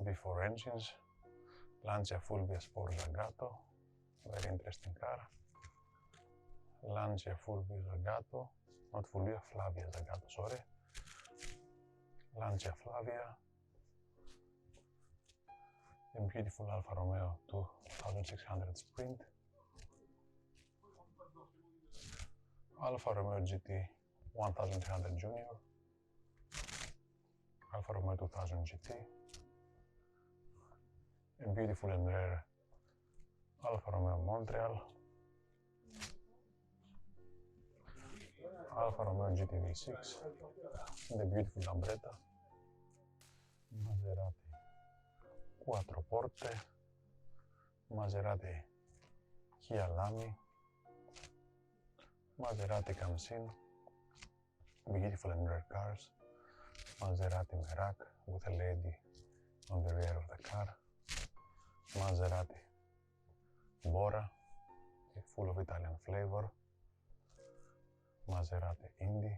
V4 engines, Lancia Fulvia Sport Zagato, very interesting car, Lancia Fulvia Zagato, not Fulvia, Flavia Zagato, sorry, Lancia Flavia, a beautiful Alfa Romeo 2600 Sprint, Alfa Romeo GT 1300 Junior, Alfa Romeo 2000 GT, a beautiful and rare Alfa Romeo Montreal, Alfa Romeo GT V6, and a beautiful Lambretta, Maserati Quattro Porte, Maserati Kia Lamy, Maserati Camsin, beautiful and rare cars, Maserati Merak with a lady on the rear of the car, Maserati Bora, full of Italian flavor, Maserati Indy,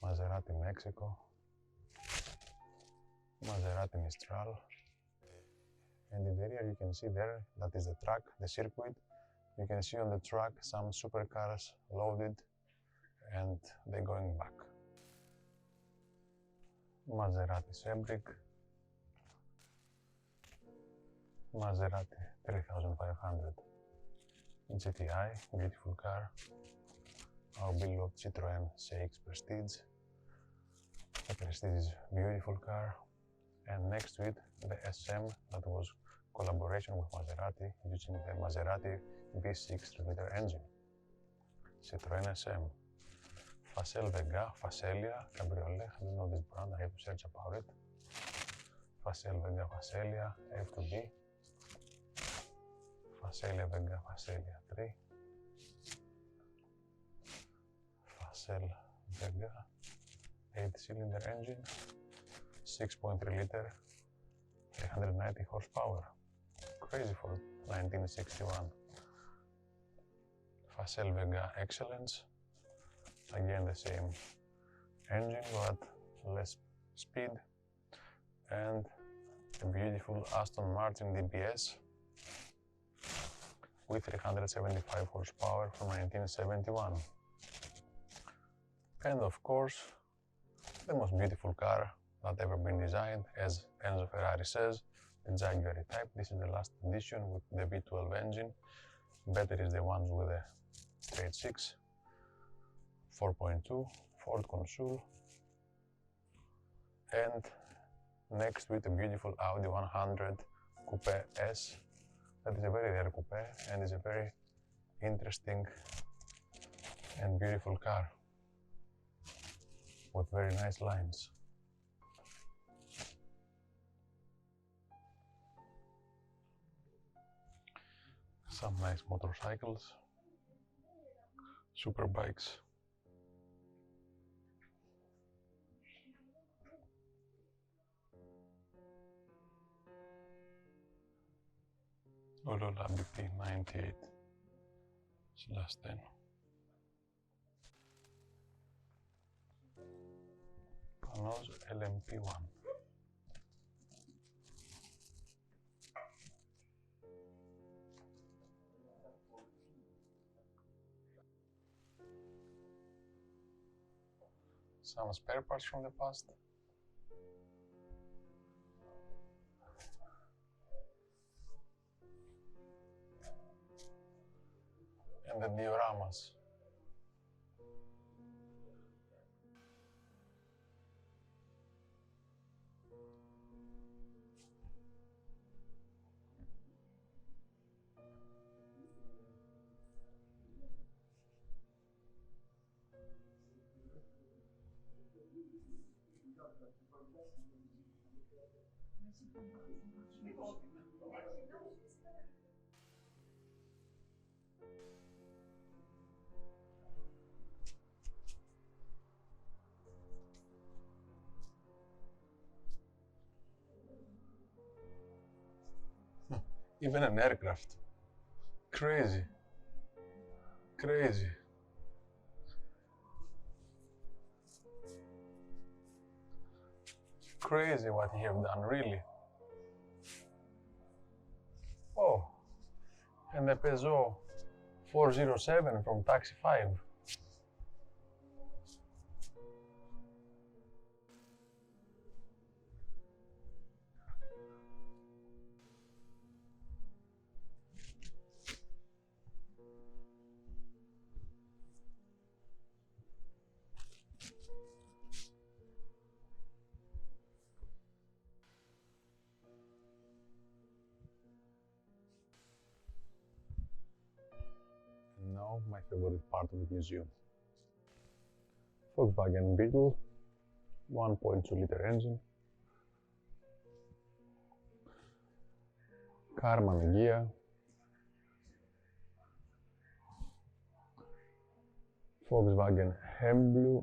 Maserati Mexico, Maserati Mistral, and in the rear you can see there, that is the track, the circuit. You can see on the track some supercars loaded and they're going back. Maserati Sebring, Maserati 3500, GTI, beautiful car. Our beloved Citroën CX Prestige. The Prestige is a beautiful car. And next to it, the SM that was collaboration with Maserati using the Maserati V6 3-liter engine. Citroën SM. Facel Vega, Facelia, Cabriolet. I don't know this brand, I have to search about it. Facel Vega, Facelia, F2B. Facelia Vega, Facelia 3. Facel Vega, 8-cylinder engine, 6.3 liter, 390 horsepower. Crazy for 1961. Facel Vega Excellence, again the same engine but less speed, and a beautiful Aston Martin DBS with 375 horsepower from 1971. And of course, the most beautiful car that ever been designed, as Enzo Ferrari says, the Jaguar E-Type. This is the last edition with the V12 engine. Better is the ones with the straight 6, 4.2, Ford Consul. And next with a beautiful Audi 100 Coupe S. That is a very rare coupe and is a very interesting and beautiful car with very nice lines. Some nice motorcycles, super bikes. Olola BP 98/10. Panos LMP1. Some spare parts from the past. And the dioramas. Even an aircraft. Crazy. Crazy. Crazy what you have done, really. Oh, and the Peugeot 407 from Taxi 5. And now my favorite part of the museum. Volkswagen Beetle, 1.2 liter engine. Karmann Ghia. Volkswagen Hembühler.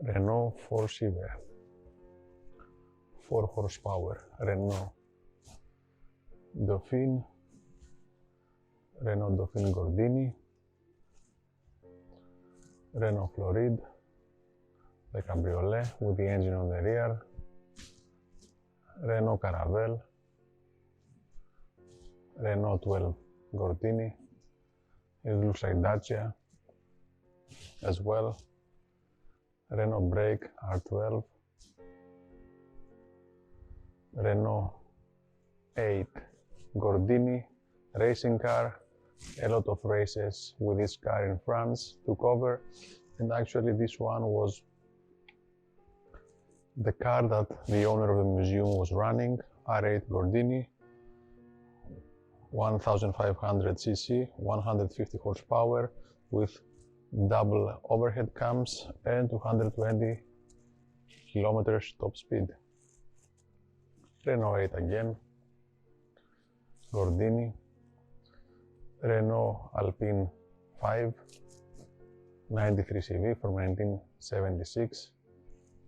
Renault 4CV, 4 horsepower, Renault Dauphine, Renault Dauphine Gordini, Renault Floride, the cabriolet with the engine on the rear, Renault Caravelle, Renault 12 Gordini. It looks like Dacia as well. Renault Brake R12, Renault 8 Gordini racing car. A lot of races with this car in France to cover, and actually this one was the car that the owner of the museum was running, R8 Gordini, 1500cc, 150 horsepower with double overhead cams and 220 kilometers top speed. Renault 8 again, Gordini, Renault Alpine 5, 93 CV from 1976,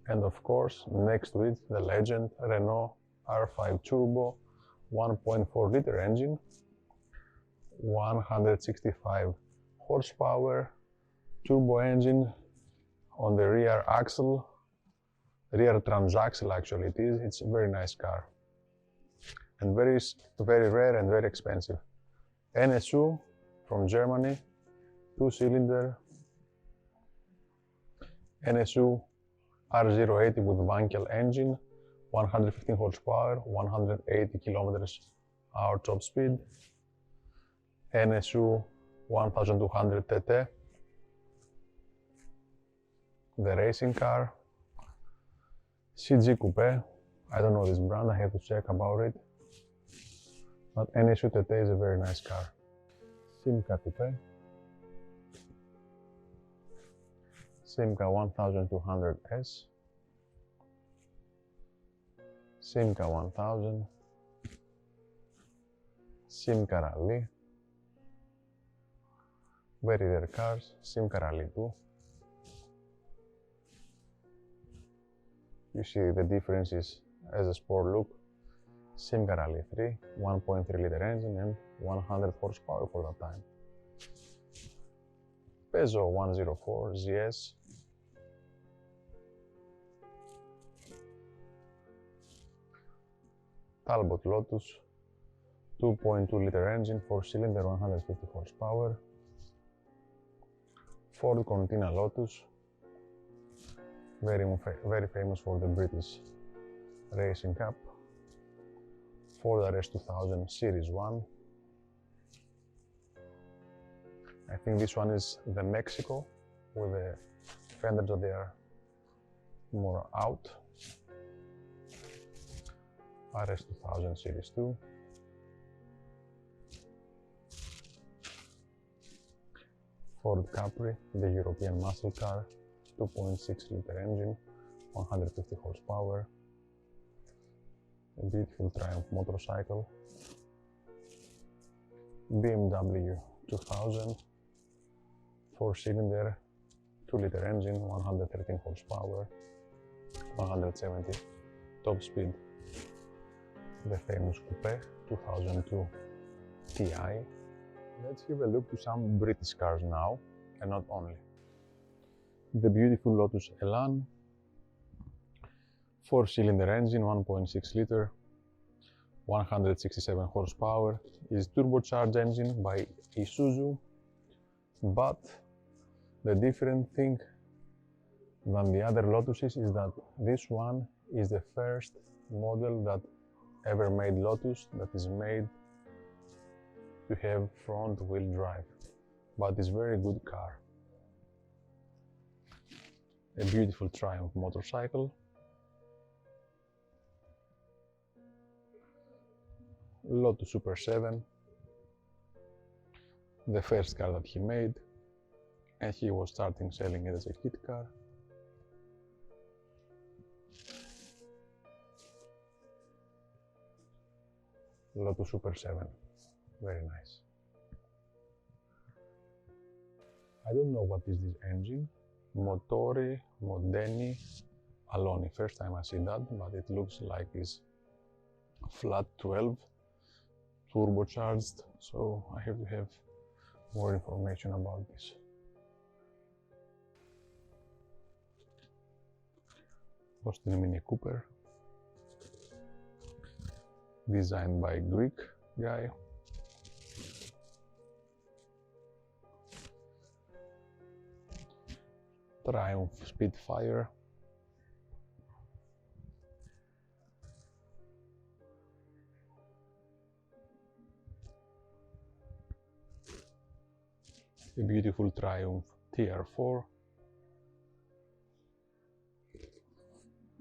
and of course, next to it, the legend Renault R5 Turbo, 1.4 liter engine, 165 horsepower, turbo engine on the rear axle, rear transaxle actually it is. It's a very nice car and very rare and very expensive. NSU from Germany, 2-cylinder NSU R080 with Wankel engine, 115 horsepower, 180 kilometers hour top speed. NSU 1200 TT, the racing car. CG Coupe, I don't know this brand, I have to check about it. But NSU TT is a very nice car. Simca Coupe, Simca 1200S, Simca 1000, Simca Rally, very rare cars, Simca Rally 2. You see the differences as a sport look. Simca Rally 3, 1.3 liter engine and 100 horsepower for that time. Peugeot 104 ZS, Talbot Lotus, 2.2 liter engine, 4-cylinder, 150 horsepower. Ford Cortina Lotus, very famous for the British Racing Cup. Ford RS2000 Series 1. I think this one is the Mexico with the fenders that they are more out. RS2000 Series 2. Ford Capri, the European muscle car, 2.6 liter engine, 150 horsepower. A beautiful Triumph motorcycle. BMW 2000, 4-cylinder, 2 liter engine, 113 horsepower, 170 top speed. The famous Coupe 2002 Ti. Let's have a look to some British cars now, and not only. The beautiful Lotus Elan, 4-cylinder engine, 1.6 liter, 167 horsepower, is turbocharged engine by Isuzu, but the different thing than the other Lotuses is that this one is the first model that ever made Lotus that is made to have front wheel drive, but it's a very good car. A beautiful Triumph motorcycle. Lotus Super 7, the first car that he made, and he was starting selling it as a kit car. Lotus Super 7, very nice. I don't know what is this engine. Motori Modeni Aloni. First time I see that, but it looks like it's flat 12 turbocharged, so I have to have more information about this. Austin Mini Cooper, designed by Greek guy. Triumph Spitfire. A beautiful Triumph TR4.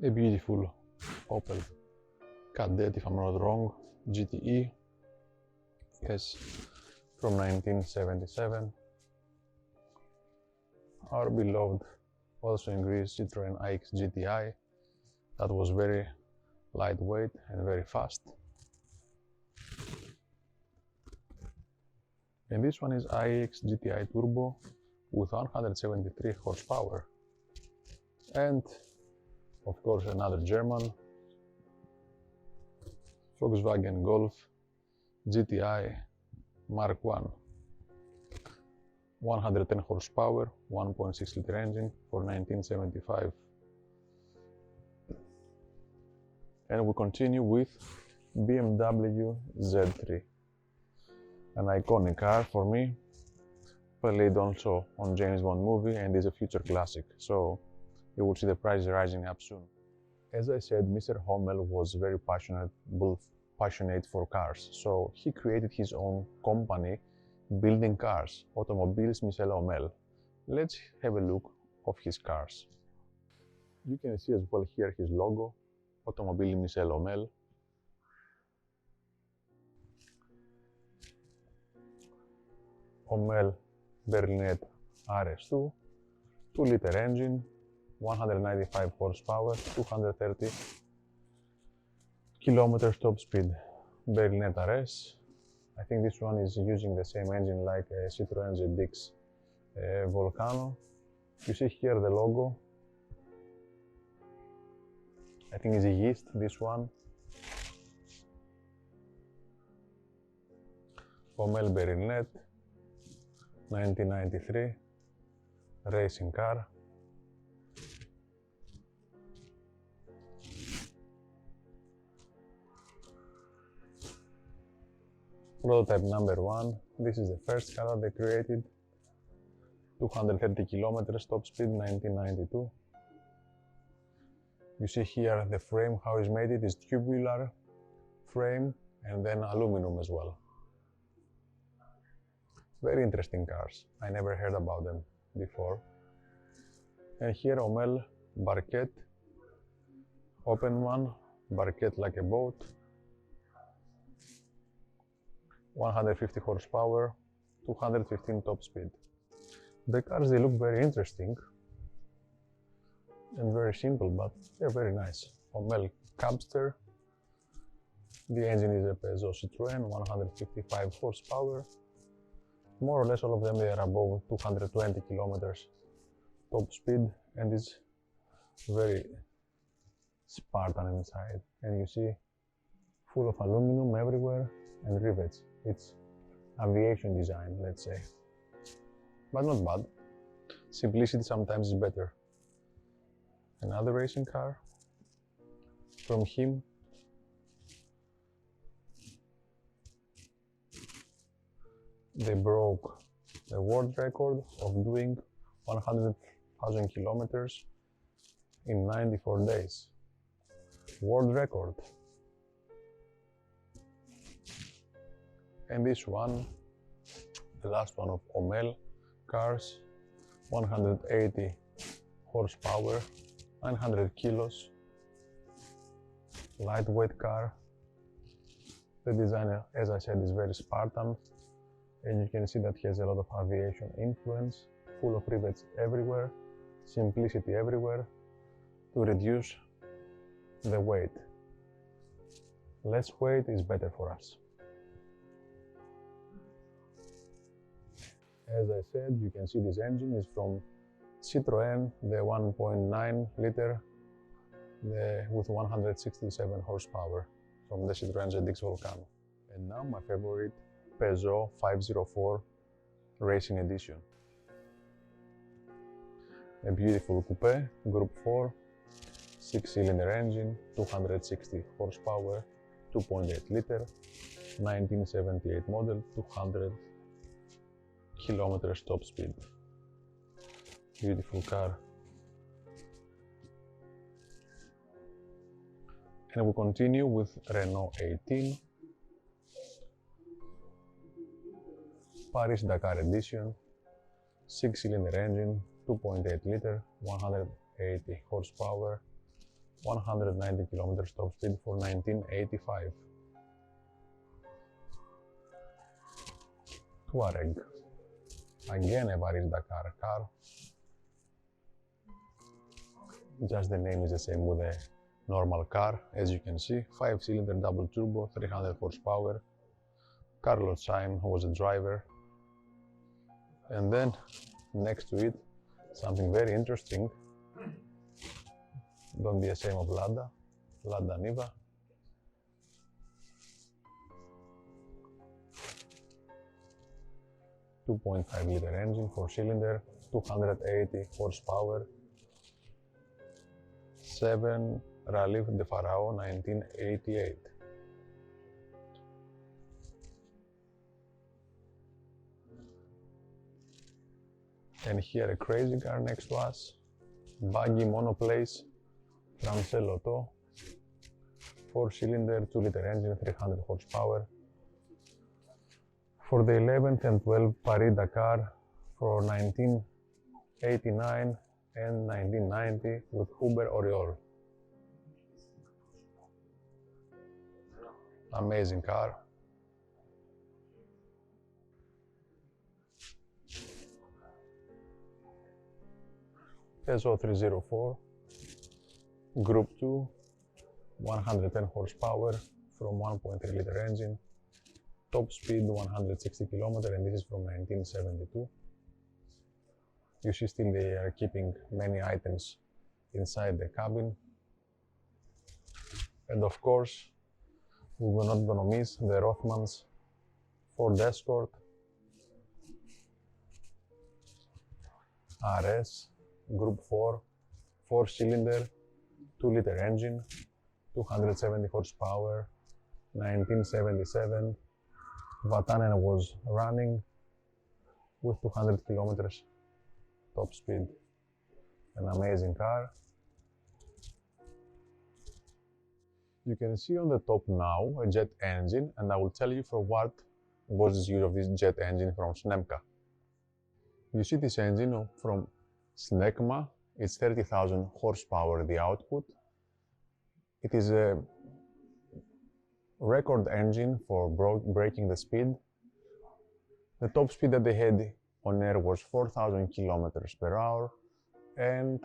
A beautiful Opel Kadett, if I'm not wrong, GTE. Yes, from 1977. Our beloved, also in Greece, Citroen iX GTI. That was very lightweight and very fast. And this one is iX GTI Turbo with 173 horsepower. And of course another German, Volkswagen Golf GTI Mark I. 110 horsepower, 1.6 liter engine for 1975. And we continue with BMW Z3. An iconic car for me, played also on James Bond movie and is a future classic, so you will see the price rising up soon. As I said, Mr. Hommell was very passionate for cars, so he created his own company building cars, Automobiles Michel Hommell. Let's have a look of his cars. You can see as well here his logo, Automobile Michel Hommell. Hommell Berlinette RS2, 2-liter engine, 195 horsepower, 230 kilometers top speed. Berlinette RS. I think this one is using the same engine like a Citroen ZX Volcano. You see here the logo. I think it's yeast, this one. Hommell Berlinette, 1993, racing car. Prototype number 1. This is the first car that they created. 230 kilometers top speed, 1992. You see here the frame, how it's made. It is tubular frame and then aluminum as well. Very interesting cars. I never heard about them before. And here Hommell Barquette, open one, Barquette like a boat. 150 horsepower, 215 top speed. The cars, they look very interesting and very simple, but they're very nice. Hommell Cabster. The engine is a Peugeot Citroen, 155 horsepower. More or less all of them, they are above 220 kilometers top speed, and it's very Spartan inside. And you see full of aluminum everywhere and rivets. It's aviation design, let's say, but not bad. Simplicity sometimes is better. Another racing car from him. They broke the world record of doing 100,000 kilometers in 94 days. World record. And this one, the last one of Hommell cars, 180 horsepower, 900 kilos, lightweight car. The design, as I said, is very Spartan, and you can see that he has a lot of aviation influence, full of rivets everywhere, simplicity everywhere, to reduce the weight. Less weight is better for us. As I said, you can see this engine is from Citroen, the 1.9 liter with 167 horsepower from the Citroen ZX Volcano. And now my favorite Peugeot 504 Racing Edition. A beautiful coupe, Group 4, 6-cylinder engine, 260 horsepower, 2.8 liter, 1978 model, 200 kilometers top speed. Beautiful car. And we continue with Renault 18, Paris-Dakar edition, 6-cylinder engine, 2.8 liter, 180 horsepower, 190 kilometers top speed for 1985. Touareg, again a Paris-Dakar car, just the name is the same with the normal car, as you can see, 5-cylinder double turbo, 300 horsepower. Carlos Sainz was a driver. And then next to it, something very interesting. Don't be ashamed of Lada Niva. .5 liter engine, 4-cylinder, 280 horsepower, 7 Rallye de Pharaon 1988. And here a crazy car next to us, buggy monoplace, Francel Auto, 4-cylinder, 2-liter engine, 300 horsepower. For the 11th and 12th Paris-Dakar for 1989 and 1990 with Uber Oriole. Amazing car. Peugeot 304, Group 2, 110 horsepower from 1.3 liter engine, top speed 160 km, and this is from 1972. You see still they are keeping many items inside the cabin. And of course, we were not gonna miss the Rothmans Ford Escort RS Group 4, 4-cylinder, 2-liter engine, 270 horsepower, 1977. Vatanen was running with 200 kilometers top speed. An amazing car. You can see on the top now a jet engine, and I will tell you for what was the use of this jet engine from Snecma. You see this engine from Snecma, it's 30,000 horsepower the output. It is a record engine for breaking the speed. The top speed that they had on air was 4,000 kilometers per hour, and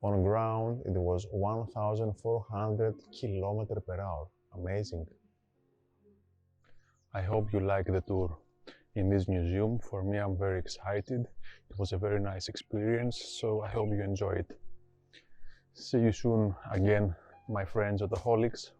on ground it was 1,400 kilometers per hour. Amazing. I hope you like the tour in this museum. For me, I'm very excited. It was a very nice experience, so I hope you enjoy it. See you soon again, my friends autoholics.